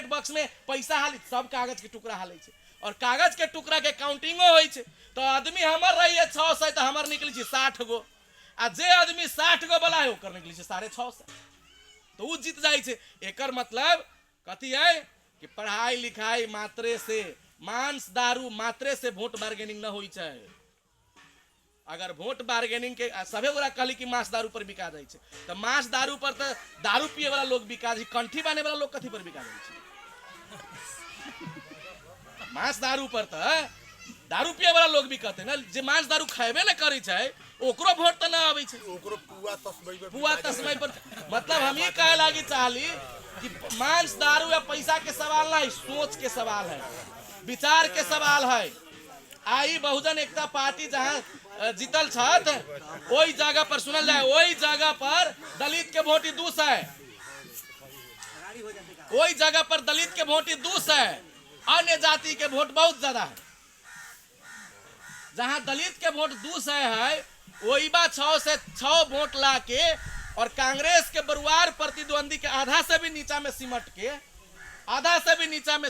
बॉक्स में पैसा हाली, सब कागज के टुकड़ा हाले छे और कागज के टुकड़ा के काउंटिंगो होई छे। तो आदमी हमर रही है 600 तो हमर निकली छे 60 गो, आ जे आदमी 60 गो वाला है ओकर निकली छे 650, तो वो जीत जाई छे। एकर मतलब कथी है कि पढ़ाई लिखाई मात्रे से, मांस दारू मात्रे से वोट बार्गेनिंग न होई छे। अगर वोट बार्गेनिंग के सभे गोरा कहली कि मांस दारू पर बिका जाए छे तो मांस दारू पर तो दारू पिए वाला लोग बिका जी, कंठी बाने वाला लोग कथी पर बिका जाए छे? मांस दारू पर तो दारू पिए वाला लोग बिकते ना, जे मांस दारू खाएबे न करी छे ओकरो वोट तो ना आवे छे, ओकरो पुआ तस्मै पर। मतलब हम ही कहे लागी चाहली कि मांस दारू या पैसा के सवाल नहीं, सोच के सवाल है, विचार के सवाल है। आई बहुजन एकता पार्टी जहां जीतल छत वही जगह पर सुनल जाए, वही जगह पर दलित के वोट दूस है, वही जगह पर दलित के वोट दूस है, अन्य जाति के वोट बहुत ज्यादा है। जहां दलित के वोट दूस है वही बा 6 से 6 वोट ला के और कांग्रेस के बरुआर प्रतिद्वंदी के आधा से भी नीचा में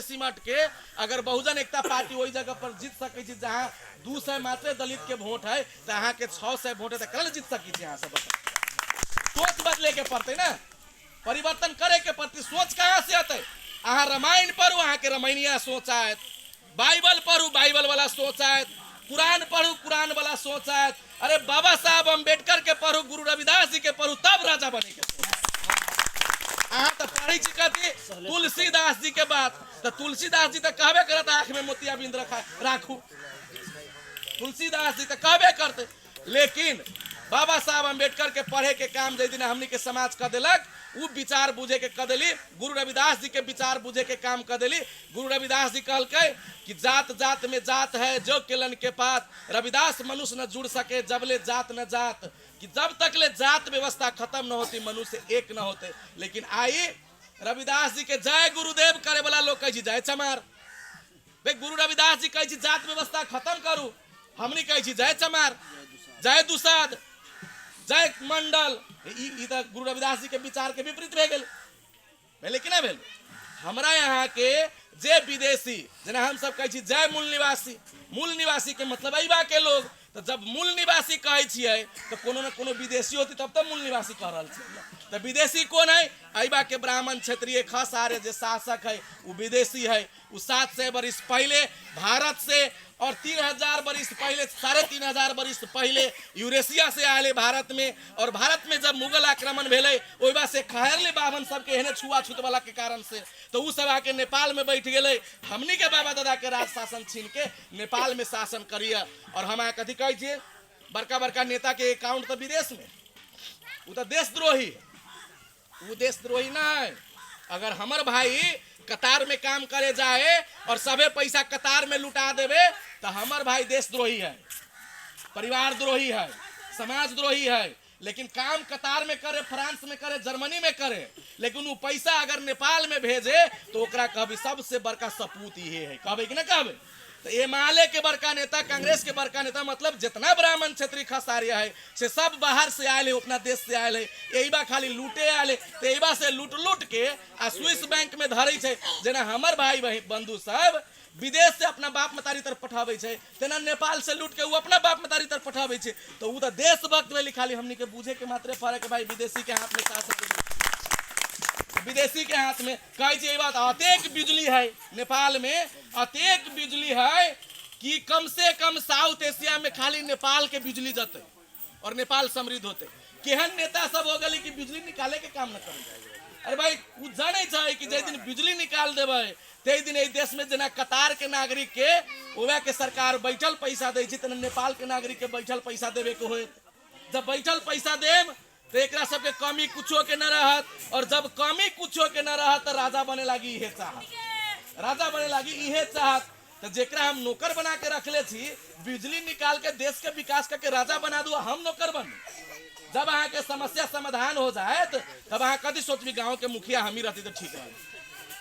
सिमट के अगर बहुजन एकता पार्टी वही जगह पर जीत सके जहां 200 मात्र दलित के वोट है तो यहाँ के 600 वोट है तो कल जीत सकी। यहाँ से सोच बदले के पड़ते ना, परिवर्तन करे के पड़ती। सोच कहाँ से आते? अहाँ रामायण पढ़ू, अहाँ के रामायणिया सोच आयत, बाइबल पढ़ू, बाइबल वाला सोच आयत, कुरान पढ़ू, कुरान वाला सोच आयत। अरे बाबा साहब अम्बेडकर के पढ़ू, गुरु रविदास जी के पढ़ू, तब राजा बने के सोच। अहाँ तो पढ़ी चुका थी तुलसीदास जी के बात, तो तुलसीदास जी तो कहबे करता आंख में मोतियाबिंद राखू, तुलसीदास जी तो कहबे करते। लेकिन बाबा साहब अम्बेडकर के पढ़े के काम जै दिन हमनी के समाज कर दिलक, वो विचार बुझे के कर दिली। गुरु रविदास जी के विचार बुझे के काम कर दिली। गुरु रविदास जी कहलके कि जात जात में जात है जो केलन के पात, रविदास मनुष्य न जुड़ सके जबले जात न जात, कि जब तक ले जात व्यवस्था खत्म न होती मनुष्य एक न होते। लेकिन आई रविदास जी के जय गुरुदेव करे वाला लोग कहे जय चमार। गुरु रविदास जी कहे जात व्यवस्था खत्म करू, हमनी कहे जय चमार, जय दुसाद। जय मंडल ई तो गुरु रविदास जी के विचार के विपरीत रह गए भेले कि ना भेल। हमरा यहाँ के जे विदेशी जना हम सब कहै छी जय मूल निवासी के मतलब अइबा के लोग, तो जब मूल निवासी कहै छियै तो कोनो न कोनो विदेशी होती तब तो मूल निवासी कह रहल छियै। तो विदेशी कौन है? अइबा के ब्राह्मण क्षेत्रीय खस आर्य जे शासक है वो विदेशी है। वो 700 वर्ष पहले भारत से और 3000 वर्ष पहले 3500 वर्ष पहले यूरेशिया से आए भारत में, और भारत में जब मुगल आक्रमण भेले ओइबा से खैरली बाभन सबके एहने छुआछूत वाला के कारण से तो उ सब आके नेपाल में बैठ गए। हमनी के बाबा दादा के राज शासन छीन के नेपाल में शासन करिए। और हम कथी कहै छियै बड़का बड़का नेता के अकाउंट तो विदेश में, वो तो देशद्रोही, वो देशद्रोही ना है। अगर हमर भाई कतार में काम करे जाए और सबे पैसा कतार में लुटा देवे तो हमर भाई देशद्रोही है, परिवार द्रोही है, समाज द्रोही है। लेकिन काम कतार में करे, फ्रांस में करे, जर्मनी में करे, लेकिन वो पैसा अगर नेपाल में भेजे तो ओकरा कहबे सबसे बड़का सपूत ये है, कहबे कि ना कहबे। तो ये माले के बड़का नेता, कांग्रेस के बड़का नेता, मतलब जितना ब्राह्मण क्षेत्रीय खसारिया है से सब बाहर से आए, अपना देश से आए, यही बा खाली लूटे आए, तो यही से लूट के आ स्विस बैंक में धरे छे। जना हमर भाई बंधु सब विदेश से अपना बाप मतारी तरफ पठावे छे, तेना नेपाल से लूट के वो अपना बाप मतारी तरफ पठावे छे। तो वो तो देशभक्त वाली खाली हमनी के बूझे के मात्रे फर्क है भाई। विदेशी के हाथ में शासन, विदेशी के हाथ में कहे ये बात अतेक बिजली है नेपाल में, अतेक बिजली है कि कम से कम साउथ एशिया में खाली नेपाल के बिजली जते और नेपाल समृद्ध होते। केहन नेता सब हो गए कि बिजली निकाले के काम न करे। अरे भाई वो जाने चाहिए कि जे दिन बिजली निकाल देवे ते दिन देश में जना कतार के नागरिक के ओवे के सरकार बैठल पैसा दे छी, नेपाल के नागरिक के बैठल पैसा देवे के होए। जब बैठल पैसा देम तो एक सबके कमी कुछो के न रहत, और जब कमी कुछो के न रहत तो राजा बने लागी इहे चाहत, राजा बने लागी इहे चाहत। तो जेकरा हम नौकर बना के रखले छी, बिजली निकाल के देश के विकास करके राजा बना दू, हम नौकर बन। जब अहाँ के समस्या समाधान हो जाए तब अहाँ कदी सोचबी गाँव के मुखिया हमी रहती तो ठीक रह,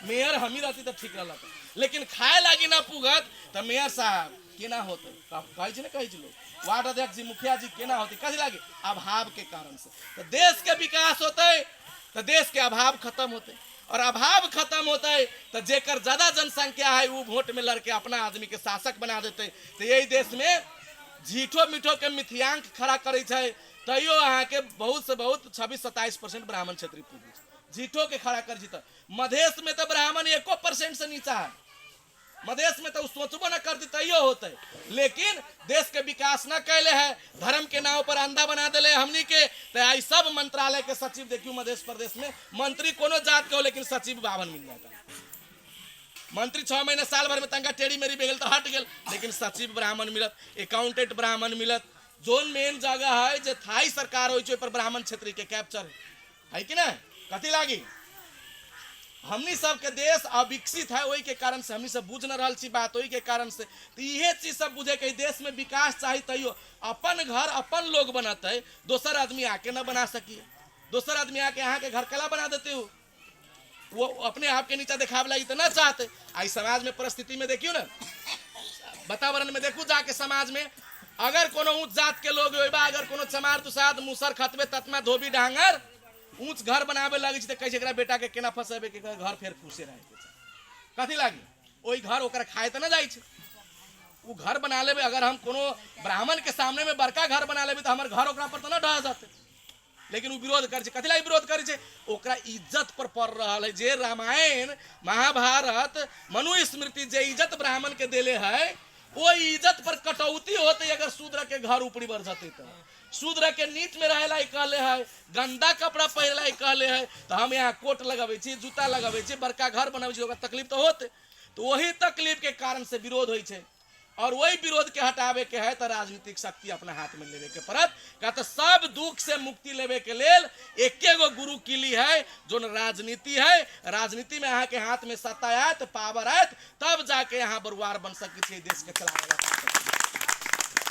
मेयर हमी रहती तो ठीक रह। लेकिन खाए लागी ना पुगत तो मेयर साहब केना होते कहे लोग, वार्ड अध्यक्ष जी, मुखिया जी केना होती, कथी लागे अभाव के कारण से। तो देश के विकास होते तो देश के अभाव खत्म होते, और अभाव खत्म होते तो जेकर ज्यादा जनसंख्या है वो वोट में लड़के अपना आदमी के शासक बना देते। तो यही देश में झीठो मीठो के मिथियांक खड़ा करे छे, तैयो अहाँ के बहुत से बहुत 26-27% ब्राह्मण क्षेत्रीय पूंजी झीठो के खड़ा कर जीता। मधेश में तो ब्राह्मण 1% से नीचा है, मधेश में तो सोचबो न करती तैयो होते। लेकिन देश के विकास न कैले है, धर्म के नाव पर अंधा बना दिले हमनी के। तो आई सब मंत्रालय के सचिव देखियो मध्य प्रदेश में मंत्री कोनो जात के हो लेकिन सचिव 52 मिल जाता। मंत्री 6 महीने साल भर में तंगा टेढ़ी मेरी बेगल तो हट गल, लेकिन सचिव ब्राह्मण मिलत, अकाउंटेंट ब्राह्मण मिलत। जोन मेन जगह है जो थाई सरकार हो पर ब्राह्मण क्षेत्र के कैप्चर है कि ना, कथी लागी हमनी सब के देश अविकसित है, वही के कारण से हमनी सब बुझ न रहल छी बात, वही के कारण से। तो ये चीज सब बुझे के देश में विकास चाहिए तैयो अपन घर अपन लोग बनाते, दोसर आदमी आके न बना सकिए। दोसर आदमी आके यहाँ के घर कला बना देते हो, वो अपने आप के नीचा दिखावे लगी तो ना चाहते। आई समाज में परिस्थिति में देखियो ना, वातावरण में देखू जाके समाज में अगर कोनो ऊंच जात के लोग होइबा, अगर कोनो चमार तुसाद मुसर खतबे ततमा धोबी डांगर ऊंच घर बनावे लगी तो कैसे एकरा बेटा के केना फसेबे के घर फेर खुशे रहे के कथी लागी ओई घर ओकरा खाए तो ना जाई छे। वो घर बना लेबे, अगर हम कोनो ब्राह्मण के सामने में बड़का घर बना लेबे तो हमर घर ओकरा पर तो ना ढह जाते। लेकिन वो विरोध करे छे, कथी लागी विरोध करे छे, ओकरा इज्जत पर पड़ रहल है। जे रामायण महाभारत मनुस्मृति जे इज्जत ब्राह्मण के देले है वो इज्जत पर कटौती होते अगर शूद्र के घर ऊपरी बढ़ जाते। तो शूद्र के नीच में रहेला कहले है, गंदा कपड़ा पहनला कहले है, तो हम यहाँ कोट लगावे छी, जूता लगावे छी, बड़का घर बनावे छी, ओकरा तकलीफ तो होते। तो वही तकलीफ के कारण से विरोध होई छे, और वही विरोध के हटावे के है तो राजनीतिक शक्ति अपना हाथ में लेवे के पड़त। का तो सब दुख से मुक्ति लेवे के लेल एकेगो गुरु किली है जो राजनीति है। राजनीति में यहाँ के हाथ में सत्ता आयत, पावर आयत, तब जाके यहाँ बरुआर बन सके देश के चलावे।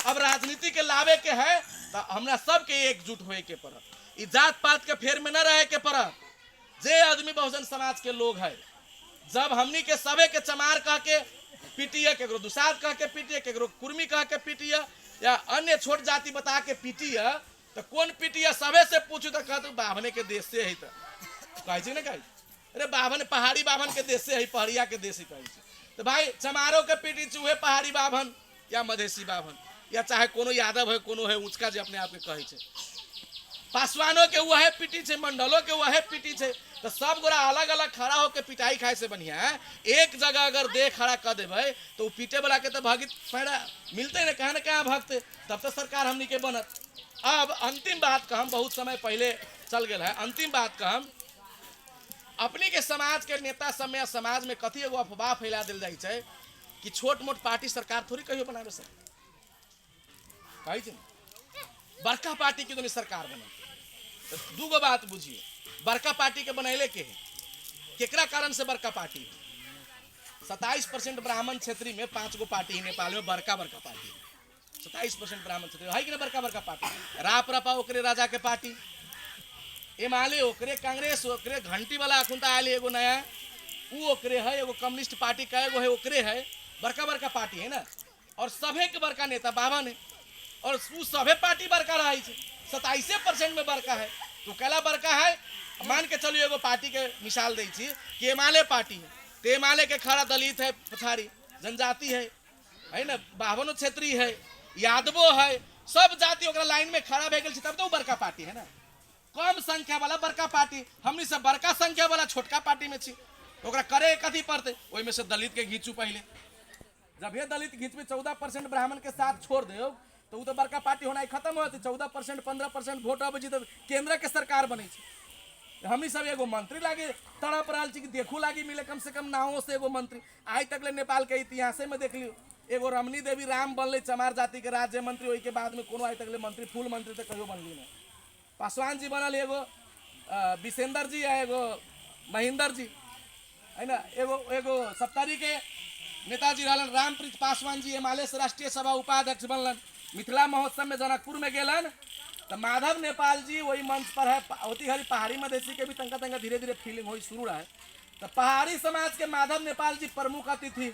अब राजनीति के लावे के है तो हमरा सबके एकजुट होए के पड़त, ई जात पात के फेर में न रहे के पड़त। जे आदमी बहुजन समाज के लोग है, जब हमनी के सबे के चमार कह के पीटिए, केकरो दुसाद कह के पीटिए, केकरो कुर्मी कह के पीटिए, या अन्य छोट जाति बता के पीटिए, तो कौन पिटिया सबे से पूछू तो कहते बाभने के देश से है तो कहे ना कहे अरे बाभन पहाड़ी बाभन के देश से है पहाड़िया के देश से कहे तो भाई चमारो के पीटी चूहे पहाड़ी बाभन या मधेसी बाभन या चाहे कोनो यादव है कोनो है ऊंचका जो अपने आप के कहे छे पासवानों के वह पीटी छे मंडलों के वह पीटी छे तो सब गोरा अलग अलग खड़ा होकर पिटाई खाए से बढ़िया है एक जगह अगर दे खड़ा कर देवे तो पीटे वाला के तो भागित फायदा मिलते ना कहाँ भागते तब तो सरकार हमनी के बनत। अब अंतिम बात का हम बहुत समय पहले चल गए है अंतिम बात का हम अपनी के समाज के नेता सब में समाज में कथी एगो अफवाह फैला दिल जाए छे कि छोट मोट पार्टी सरकार थोड़ी कहियो बनावे सर कही बड़का पार्टी की तो सरकार बना तो दूगो बात बुझिए बड़का पार्टी के बनैले के है केकरा कारण से बड़का पार्टी 27% ब्राह्मण क्षेत्रीय में 5 गो पार्टी नेपाल में बड़का बड़का पार्टी 27% ब्राह्मण क्षेत्रीय है कि ना बड़का बड़का पार्टी रापरापा ओकरे राजा के पार्टी एमाले ओकरे कांग्रेस ओकरे घंटी वाला अखुनता आयल एगो नया वो ओकरे है एगो कम्युनिस्ट पार्टी का एगो है ओकरे है बड़का बड़का पार्टी है ना और सभे के बड़का नेता बाबा ने और सभे पार्टी बड़का रहा 27% में बड़का है तो कैला बड़का है मान के चलिए एगो पार्टी के मिसाल दी कि एमाले पार्टी है तो एमाले के खड़ा दलित है पछाड़ी जनजाति है ना बाभनो क्षेत्रीय है यादवो है सब जाति ओकरा लाइन में खड़ा भे गेल तब तो बड़का पार्टी है ना कम संख्या वाला बड़का पार्टी हमनी सब बड़का संख्या वाला छोटका पार्टी में छी ओकरा करे कथी पड़ते ओहि में से दलित के घींचू पहले जब ये दलित घींचबे 14% ब्राह्मण के साथ छोड़ दे तो वो तो बड़का पार्टी होना खत्म होती 14% 15% वोट अब जी तो केंद्र के सरकार बने हमनी सब एगो मंत्री लागे तड़प रहा कि देखू लागी मिले कम से कम नावों से एगो मंत्री आज तक ले नेपाल के इतिहास में देख लियो एगो रमणी देवी राम बनले चमार जाति के राज्य मंत्री वही के बाद में कोनो आज तक ले मंत्री फुल मंत्री तो कहियो बनली नहीं पासवान जी बनल एगो विशेंद्र जी है एगो महेंद्र जी है ना एगो सप्तरी के नेताजी रहलन रामप्रीत पासवान जी एमाले से राष्ट्रीय सभा उपाध्यक्ष बनलन मिथिला महोत्सव में जनकपुर में गेलन तो माधव नेपाल जी वही मंच पर है होती घड़ी पहाड़ी मधेसी के भी तंका तंका धीरे धीरे फीलिंग हो शुरू रहा है तो पहाड़ी समाज के माधव नेपाल जी प्रमुख अतिथि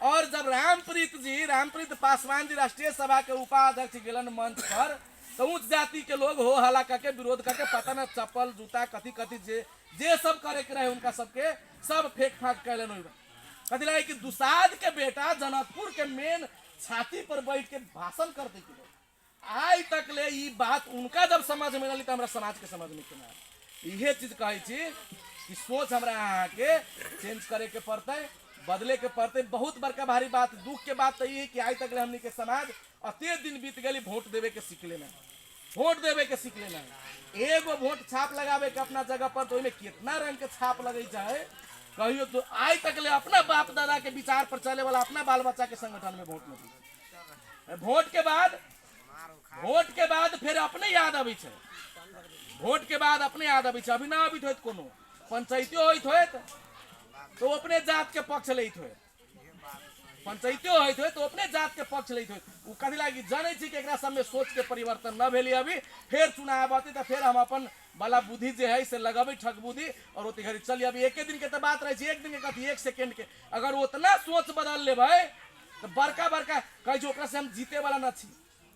और जब रामप्रीत पासवान जी राष्ट्रीय सभा के उपाध्यक्ष गेलन मंच पर तो उच्च जाति के लोग हो हला करके विरोध करके पता न चप्पल जूता कथी कथी जे सब करे के रहे उनका सबके सब फेंक फाक कैलन कथी लगे कि दुसाद के बेटा जनकपुर के मेन छाती पर बैठ के भाषण करते कि आज तक ले ये बात उनका जब समझ में नली तो हमारा समाज के समझ में केना ये चीज कहे कि सोच हमरा यहाँ के चेंज करे के पड़ते बदले के पड़ते बहुत बड़का भारी बात दुख के बात तो ये कि आज तक ले हमनी के समाज अते दिन बीत गई वोट देवे के सीख लेना एगो वोट छाप लगावे के अपना जगह पर तो कितना रंग के छाप लगे चाहे कहियो तो आज तक ले अपना बाप दादा के विचार पर चले वाला अपना बाल बच्चा के संगठन में वोट नहीं वोट के बाद फिर अपने याद अभी वोट के बाद अपने याद अभी अभी ना अभी होत कोनो पंचायतियों होत तो अपने जात के पक्ष लेत होत पंचायतियों होत तो अपने जात के पक्ष लेत होत उ कथी लागी जाने छी कि एकरा सब में सोच के परिवर्तन न भेली अभी फिर चुनाव आती तो फिर हम अपन वाला बुद्धि जे है से लगाबे ठग बुद्धि और ओती घड़ी चलिए अभी एक दिन के तो बात रहे एक दिन के कथी 1 सेकंड के अगर उतना सोच बदल ले भाई तो बड़का कहे ओकरा से हम जीते वाला न छी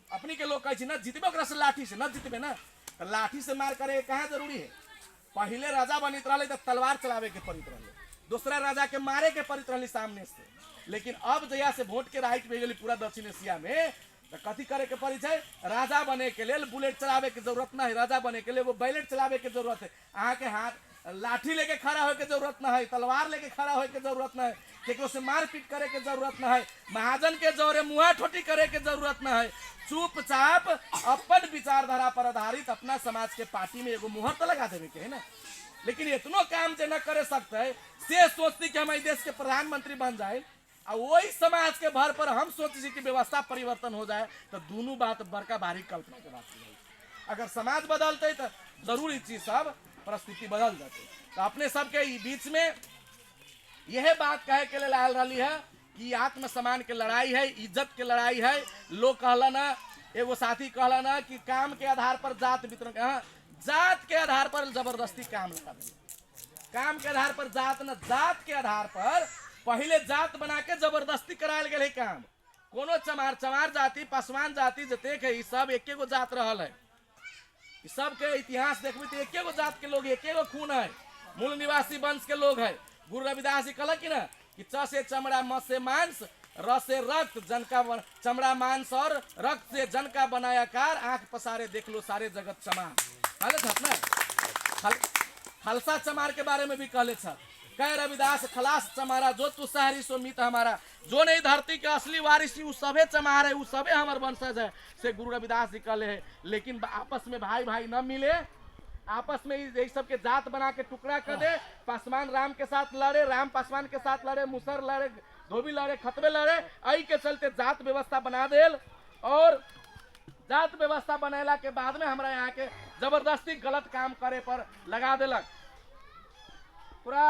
अपनी के लोग कहे ना जीतबे ओकरा से लाठी से न जीतबे ना तो लाठी से मार करे कहाँ जरूरी है पहले राजा बनित रहे तो तलवार चलावे के पड़ित रहे दूसरा राजा के मारे के पड़ित रही सामने से लेकिन अब जया से वोट के राइट पे गई पूरा दक्षिण एशिया में तो कथी करे के पड़ी है राजा बने के लिए बुलेट चलावे के जरूरत ना है राजा बने के लिए वो बैलेट चलावे के जरूरत है अहाँ के हाथ लाठी लेके खड़ा होए के जरूरत ना है तलवार लेके खड़ा होए के जरूरत ना है केकरो से मारपीट करे के जरूरत ना है महाजन के जोरे मुहा ठोटी करे के जरूरत ना है चुपचाप अपन विचारधारा पर आधारित अपना समाज के पार्टी में एगो मुहर तो लगा देवे के है ना लेकिन इतनो काम जे न करे सकते है से सोचती कि हमारे देश के प्रधानमंत्री बन जाए और वही समाज के भर पर हम सोची कि व्यवस्था परिवर्तन हो जाए तो दोनों बात बड़का भारी कल्पना के बात हो अगर समाज बदलते तो जरूर ये चीज सब परिस्थिति बदल जाती तो अपने सबके बीच में यह बात कहे के लिए लाल रही है कि आत्मसम्मान के लड़ाई है इज्जत के लड़ाई है लोग कहला ना एगो साथी कहला ना कि काम के आधार पर जात वितरण जात के आधार पर जबरदस्ती काम लगा काम के आधार पर जात न जात के आधार पर पहले जात बना के जबरदस्ती करायल गए काम कोनो चमार जाति पासवान जाति जतेक है सब एके गो जात रहल है कि सबके इतिहास देखबी तो एके गो जात के लोग, एके गो खून है, मूल निवासी वंश के लोग है। गुरु रविदास जी कहलक कि ना कि च से चमड़ा, म से मांस, र से रक्त, जन का चमड़ा मांस और रक्त से जन का बनाया कार, आंख पसारे देख लो सारे जगत चमार। खलसा चमार के बारे में भी कहले छ, कह रविदास खलास चमारा, जो तू शहरी सो मित हमारा, जो नहीं धरती के असली वारिस उ सबे चमार है, उ सबे हमार वंशज है, से गुरु रविदास जी कहले है। लेकिन आपस में भाई भाई न मिले, आपस में यही सब के जात बना के टुकड़ा कर दे। पासवान राम के साथ लड़े, राम पासवान के साथ लड़े, मुसर लड़े, धोबी लड़े, खतबे लड़े, आई के चलते जात व्यवस्था बना देल। और जात व्यवस्था बनेला के बाद में हमरा यहाँ के जबरदस्ती गलत काम करे पर लगा देलक। पूरा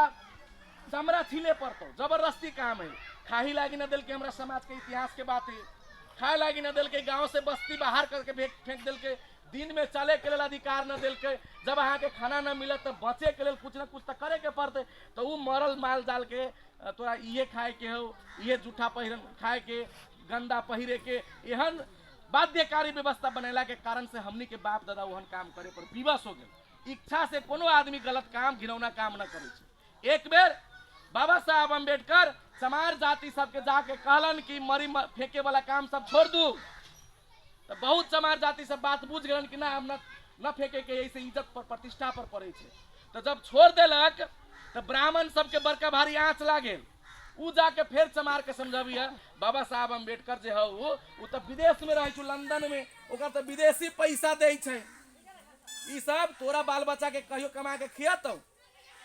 चमड़ा छीले पर तो जबरदस्ती काम है। खाही लागी न दिल के हमरा समाज के इतिहास के बात है, खाए लागी न दिल के, गांव से बस्ती बाहर करके फेंक दिल के, दिन में चले के लिए अधिकार न दिल के, जब अहाँ के खाना न मिले तो बचे के लिए कुछ न कुछ तो करे के पड़ते। तो वो मरल माल डाल के तोरा ये खाए के हो, ये जूठा पहिरन खाए के, गंदा पहिरे के, एहन बाध्यकारी व्यवस्था बनेला के कारण से हमनी के बाप दादा ओहन काम करे पर विवश हो गए। इच्छा से कोनो आदमी गलत काम, घिनौना काम न करे। एक बेर बाबा साहब अम्बेडकर चमार जाति सबके जाके कहलन कि मरी फेंके वाला काम सब छोड़ दू। तो बहुत चमार जाति सब बात बुझ गए कि ना हम न फेंके के, ऐसे इज्जत पर प्रतिष्ठा पर पड़े छे। तो जब छोड़ देलक तो ब्राह्मण सबके बड़का भारी आँच लागे, उ जाके फिर चमार के समझबिया बाबा साहब अम्बेडकर जे है वो तो विदेश में रहे, लंदन में, ओकर तो विदेशी पैसा दे छे। ई सब तोरा बाल बच्चा के कहियो कमा के खियातो,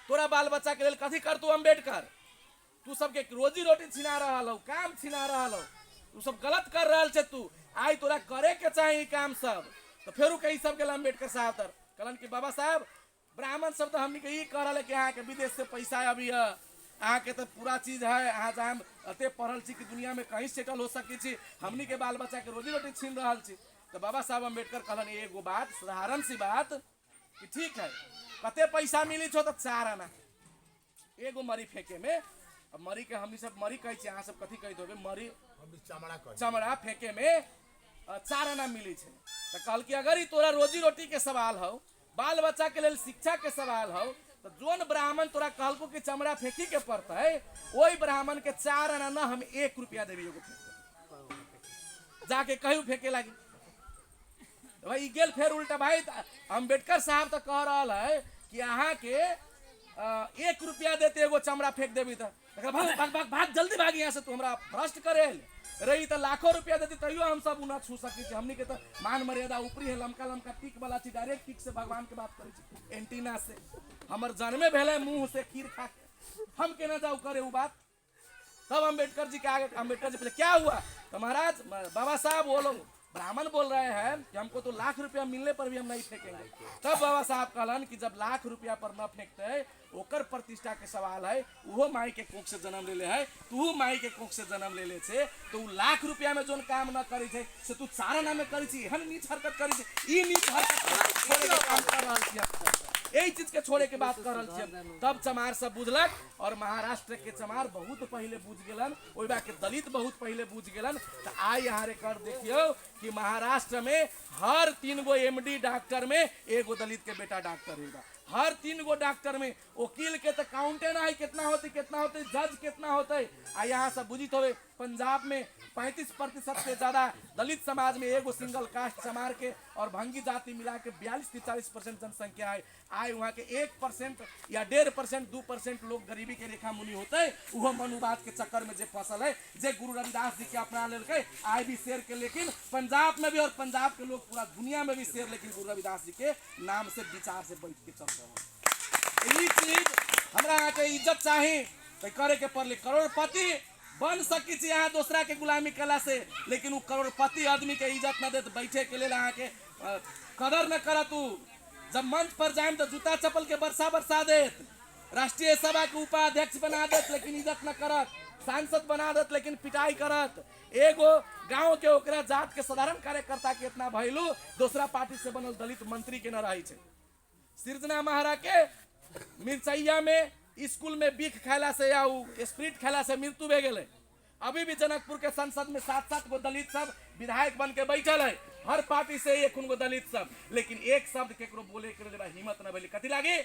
तोरा बाल बच्चा के लिए कथी कर तू अम्बेडकर? तू सबके रोजी रोटी छिना रहा हो, काम छिना रहा हो, तू सब गलत कर रहा छे। तू आई तोरा करे के चाहिए काम सब। तो फिर कही सब के अम्बेडकर साहब तर कहलन कि बाबा साहब ब्राह्मण सब तो हमनी के ई कह रहे कि अहाँ के विदेश से पैसा अभी है, अहाँ के तो पूरा चीज है, अहाँ जहाँ अते पढ़ल छी कि दुनिया में कहीं सेटल हो सके छी, हमनी के बाल बच्चा के रोजी रोटी छीन रहा छी। तो बाबा साहब अम्बेडकर कहलन एगो बात, साधारण सी बात कि ठीक है कते पैसा मिली छो? तो 4 आना एगो मरी फेंके में। अब मरी के हमनी सब मरी कहे छी, अहाँ सब कथी कही दोगे? मरी चमड़ा फेंके में 4 आना मिली छे। तो कहल कि अगर ही तोरा रोजी रोटी के सवाल हो, बाल बच्चा के लिए शिक्षा के सवाल हो, तो जोन ब्राह्मण तोरा कहलको कि चमड़ा फेंकी के पड़ता है, वही ब्राह्मण के 4 आना ना हम 1 रुपया देवी एगो फेंक जाके कहू फेंके लगी। भाई गेल फिर उल्टा। भाई अम्बेडकर साहब तो कह रहा है कि अहाँ के 1 रुपया देते एगो चमड़ा फेंक देवी तो भाग भाग भाग भाग जल्दी भाग यहाँ से, तू हमरा भ्रष्ट करे रही तो लाखों रुपया देती तैयो हम सब उन्हें छू सकी थी। हमनी के तो मान मर्यादा ऊपरी है, लमका लमका टिक वाला चीज, डायरेक्ट टिक से भगवान के बात करे एंटीना से। हमर जन्मे भेले मुंह से खीर खा के, हम के ना जाऊ करे वो बात। तब अम्बेडकर जी के आगे, अम्बेडकर जी पहले क्या हुआ? तो महाराज बाबा साहब वो लोग ब्राह्मण बोल रहे हैं कि हमको तो लाख रुपया मिलने पर भी हम नहीं फेंकेंगे। तब बाबा साहब कहलन कि जब लाख रुपया पर न फेंकते ओकर प्रतिष्ठा के सवाल है, वो माई के कोख से जन्म ले है, तू माई के कोख से जन्म ले छे, तो लाख रुपया में जोन काम न करी छे से तू 4 आना में करी छी, एहन नीच हरकत करी छी, ई नीच हरकत छोड़े के काम कर रहल छी, यही चीज के छोड़े के बात कर रहल छी। तब चमार सब बुझलक, और महाराष्ट्र के चमार बहुत पहले बुझ गेलन, ओइ बा के दलित बहुत पहले बुझ गेलन। तो आई यहाँ रे कर देखियो कि महाराष्ट्र में हर 3 गो MD डॉक्टर में एगो दलित के बेटा डॉक्टर होगा। हर 3 गो डॉक्टर में वकील के तो काउंटे ना है कितना होते जज कितना होते। आ यहाँ सब बुझित हो पंजाब में 35% से ज्यादा दलित समाज में एगो सिंगल कास्ट चमार के और भंगी जाति मिला के 42-40% जनसंख्या है। आए वहाँ के 1% या 1.5%, 2% लोग गरीबी के रेखा मुनि होते हैं। वो मनुवाद के चक्कर में जे फसल है, जे गुरु रविदास जी के अपना लेके आए भी शेर के, लेकिन पंजाब में भी और पंजाब के लोग पूरा दुनिया में भी शेर, लेकिन गुरु रविदास जी के नाम से विचार से बैठ के चलते हैं। यही चीज हमरा यहाँ के इज्जत चाहे तो करे के पड़ले। करोड़पति बन सकी छी यहाँ दूसरा के गुलामी कला से, लेकिन वो करोड़पति आदमी के इज्जत न दे बैठे के लिए यहाँ के कदर न करा। तू जब मंच पर जाए तो जूता चप्पल के बरसा देत, राष्ट्रीय सभा के उपाध्यक्ष बना देत लेकिन इज्जत न करत, सांसद बना देत लेकिन पिटाई करत। एगो गांव के ओकरा जात के साधारण कार्यकर्ता के इतना भइलू, दूसरा पार्टी से बनल दलित मंत्री के न रही छे। सिरजना महारा के मिर्चैया में स्कूल में बीख खाला से या स्प्रिट खाला से मृत्यु भे गेले। अभी भी जनकपुर के संसद में 7-7 गो दलित सब विधायक बन के बैठल है, हर पार्टी से एक उनको दलित सब, लेकिन एक शब्द केकरो बोले के लिए हिम्मत न भेली। कथी लागी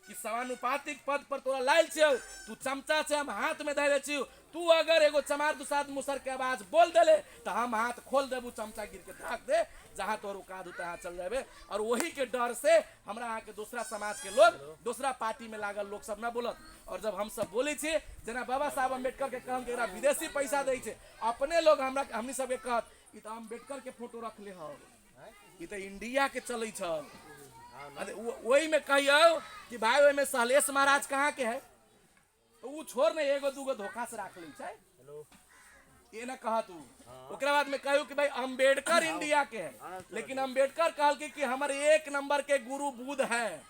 कि समानुपातिक पद पर तोरा लायल छियौ, तू चमचा से हम हाथ में धैले छियौ, तू अगर एगो चमार दुसाद मुसर के आवाज बोल देले तो हम हाथ खोल देबू, चमचा गिर के धाक दे, जहां तोर औकात होता है चल जाबे। और वही के डर से हमरा यहाँ के दूसरा समाज के लोग, दूसरा पार्टी में लागल लोग सब ना बोलत। और जब हम सब बोले छे जना बाबा साहब अम्बेडकर के कहम के विदेशी पैसा दे छे, अपने लोग हमरा हमनी सब के कहत ई तो अम्बेडकर के फोटो रख ले हो, ई तो इंडिया के चलै छ। वही में कहियो कि भाई वही में सहलेश महाराज कहाँ के है, तो वो छोड़ ने एगो दूगो धोखा से राख ली छै, ये ना कहा तू। ओकरा बाद में कहू कि भाई अम्बेडकर इंडिया के है, लेकिन अम्बेडकर कहल कि हमारे 1 नंबर के गुरु बुद्ध है,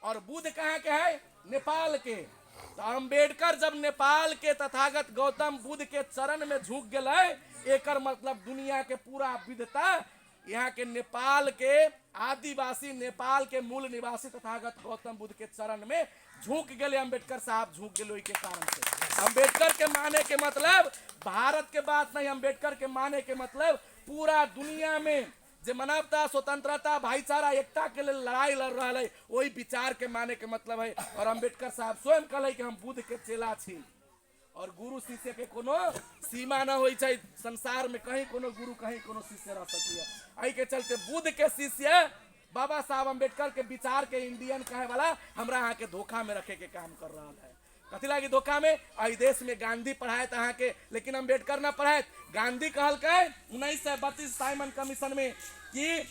और बुद्ध कहाँ के है, नेपाल के। तो अम्बेडकर जब नेपाल के तथागत गौतम बुद्ध के चरण में झुक गए, एकर मतलब दुनिया के पूरा विधता यहाँ के नेपाल के आदिवासी, नेपाल के मूल निवासी तथागत गौतम बुद्ध के चरण में झुक गए। अम्बेडकर साहब झुक गए के कारण से। अम्बेडकर के माने के मतलब भारत के बात नहीं, अम्बेडकर के माने के मतलब पूरा दुनिया में जो मानवता, स्वतंत्रता, भाईचारा, एकता के लिए लड़ाई लड़ रहा है, वही विचार के माने के मतलब है। और अम्बेडकर साहब स्वयं कहले कि हम बुद्ध के चेला छी, और गुरु शिष्य के कोनो सीमा न होई छै संसार में, कहीं कोनो गुरु कहीं कोनो शिष्य रह सकिए। एहि के चलते बुद्ध के शिष्य बाबा साहब अम्बेडकर के विचार के इंडियन कहे वाला हमरा यहाँ के धोखा में रखे के काम कर रहा है। कथी लागी धोखा में, अहि देश में गांधी पढ़ाए अहाँ के, लेकिन अम्बेडकर ना पढ़ाए। गांधी कहल के 1932 साइमन कमीशन में कि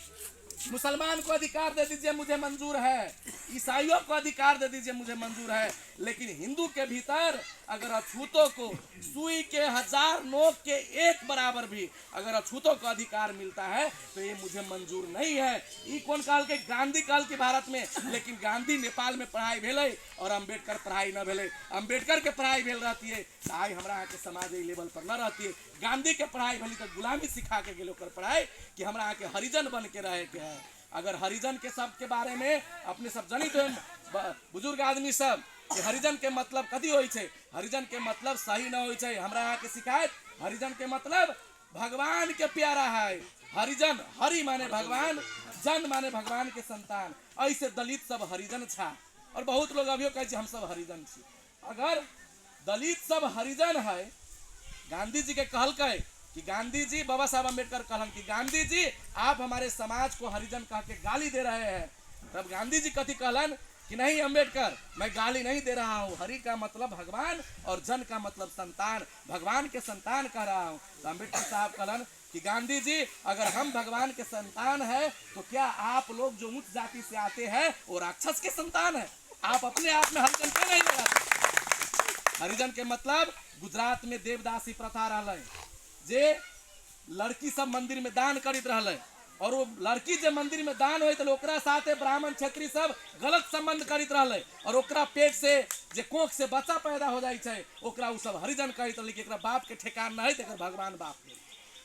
मुसलमान को अधिकार दे दीजिए मुझे मंजूर है, ईसाइयों को अधिकार दे दीजिए मुझे मंजूर है, लेकिन हिंदू के भीतर अगर अछूतों को सुई के 1000 नोक के एक बराबर भी अगर अछूतों को अधिकार मिलता है तो ये मुझे मंजूर नहीं है। ये कौन कहल के, गांधी कहल के भारत में, लेकिन गांधी नेपाल में पढ़ाई भेले और अम्बेडकर पढ़ाई न भेले। अम्बेडकर के पढ़ाई भेल रहती है तो आई हमरा यहाँ के समाज लेवल पर न रहती है। गांधी के पढ़ाई भेली तो गुलामी सिखा के गेलो कर पढ़ाई कि हमरा यहाँ के हरिजन बन के रहे के है। अगर हरिजन के शब्द के बारे में अपने सब जनित हो बुजुर्ग आदमी सब कि हरिजन के मतलब कथी होई छै, हरिजन के मतलब सही न होई छै। हमरा यहाँ के शिकायत, हरिजन के मतलब भगवान के प्यारा है। हरिजन, हरि माने भगवान, जन माने भगवान के संतान। ऐसे दलित सब हरिजन छा, और बहुत लोग अभियो कहे हम सब हरिजन छी। अगर दलित सब हरिजन है, गांधी जी के कहल कहे कि गांधी जी, बाबा साहब अम्बेडकर कहलन कि गांधी जी आप हमारे समाज को हरिजन कह के गाली दे रहे हैं। तब गांधी जी कथी कहलन कि नहीं अम्बेडकर, मैं गाली नहीं दे रहा हूँ, हरि का मतलब भगवान और जन का मतलब संतान, भगवान के संतान कह रहा हूँ। तो अम्बेडकर साहब कहलन कि गांधी जी अगर हम भगवान के संतान है तो क्या आप लोग जो उच्च जाति से आते हैं वो राक्षस के संतान है? आप अपने आप में हरिजन क्यों नहीं लगाते? हरिजन के मतलब गुजरात में देवदासी प्रथा रहा, जे लड़की सब मंदिर में दान करित रहले, और वो लड़की जे मंदिर में दान होइत ओकरा साथे ब्राह्मण क्षेत्रीय सब गलत संबंध करित रहले, और ओकरा पेट से जे कोख से बच्चा पैदा हो जाय छै ओकरा उ सब हरिजन कहित रहले। एकरा बाप के ठेकान न है त एकर भगवान बाप भेल,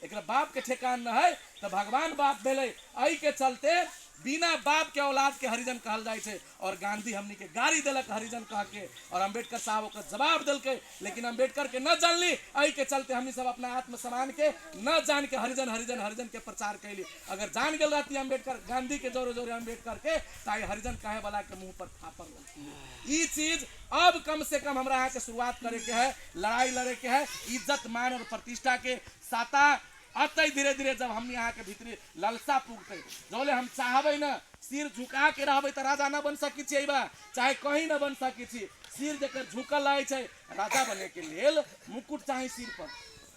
एकरा बाप के ठेकान न है त भगवान बाप भेले। एहि के चलते बिना बाप के औलाद के हरिजन कहल जाय छै। और गांधी हमनी के गाली देलक हरिजन कह के, और अम्बेडकर साहब ओकर जवाब दिलके, लेकिन अम्बेडकर के न जानली। एहि के चलते हमनी सब अपना आत्मसम्मान के न जान के हरिजन हरिजन हरिजन के प्रचार कैली। अगर जान गेल रहती अम्बेडकर, गांधी के जोरे जोरे अम्बेडकर के, ताई हरिजन कहे वाला के मुंह पर थापर लगती। ये चीज अब कम से कम हमरा यहाँ के शुरुआत करे के है, लड़ाई लड़े के है, इज्जत मान और प्रतिष्ठा के साता अतः धीरे धीरे जब हम यहाँ के भीतरी लालसा पुगते, जोले हम चाहबे न सिर झुका के रहबे तो राजा न बन सकी छी, चाहे कहीं न बन सकी छी। सिर जकर झुकल रहे छै, राजा बने के लेल मुकुट चाहे सिर पर,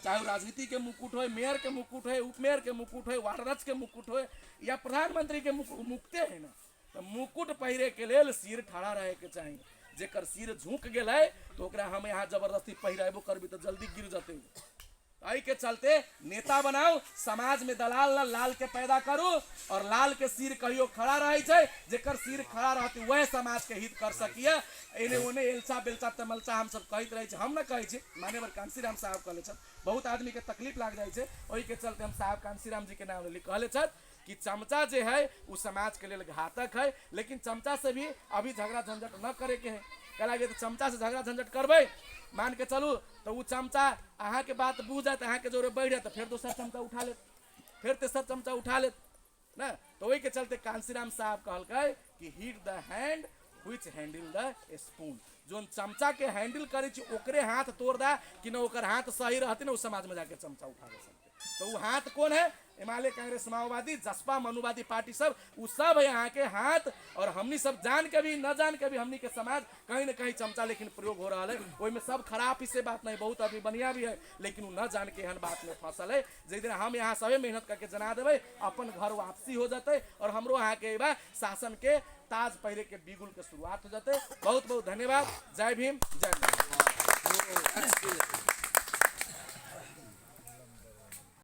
चाहे राजनीति के मुकुट हो, मेयर के मुकुट हो, उपमेयर के मुकुट हो, वार्डरज के मुकुट हो, या प्रधानमंत्री के मुकुटे है न, तो मुकुट पहिरे के लेल सिर ठड़ा रहे के चाहिए। जेकर सिर झुक गेल है तो ओकरा हम यहाँ जबरदस्ती पहिरेबो करबी तो जल्दी गिर जते। आई के चलते नेता बनाओ, समाज में दलाल लाल के पैदा करू, और लाल के सिर कहियो खड़ा रहे छै, जेकर सिर खड़ा रहती वह समाज के हित कर सकिए। एने ओने एलचा बेलचा तमलचा हम सब कहते रहे, हम न कहे छी, मान्यवर कांसीराम साहब कहले छथि, बहुत आदमी के तकलीफ लाग जाए छै, ओहि के चलते हम साहब कांसीराम जी के नाम लेली। कहले छथि कि चमचा जे है वो समाज के लिए घातक है, लेकिन चमचा से भी अभी झगड़ा झंझट न करे के है। कह लगे तो चमचा से झगड़ा झंझट करबे मान के चलू तो वो चमचा अहाँ के बात बुझ जाए अहाँ के जोरे बैठ जाए तो फिर दूसरा चमचा उठा ले, फिर तेसर चमचा उठा ले ना। तो वही के चलते कांसीराम साहब कहल कि hit the hand which handle the spoon, जो चमचा के हैंडल करे ओकरे हाथ तोड़ दा कि न ओकर हाथ सही रहती ना उस समाज में जाके चमचा उठा सकते। तो वो हाथ कौन है? हिमालय कांग्रेस माओवादी जसपा मनुवादी पार्टी सब, वो सब है यहाँ के हाथ। और हमनी सब जान के भी न जान के भी हमनी के समाज कहीं न कहीं चमचा लेकिन प्रयोग हो रहा है। वही में सब खराब इससे बात नहीं, बहुत अभी बढ़िया भी है, लेकिन वो न जान के एहन बात में फंसल है। जिस दिन हम यहाँ सबे मेहनत करके जना देवे अपन घर वापसी हो जाते और हमरो यहाँ के शासन के ताज पहरे के बिगुल के शुरुआत हो जाते। बहुत बहुत धन्यवाद। जय भीम, जय भारत।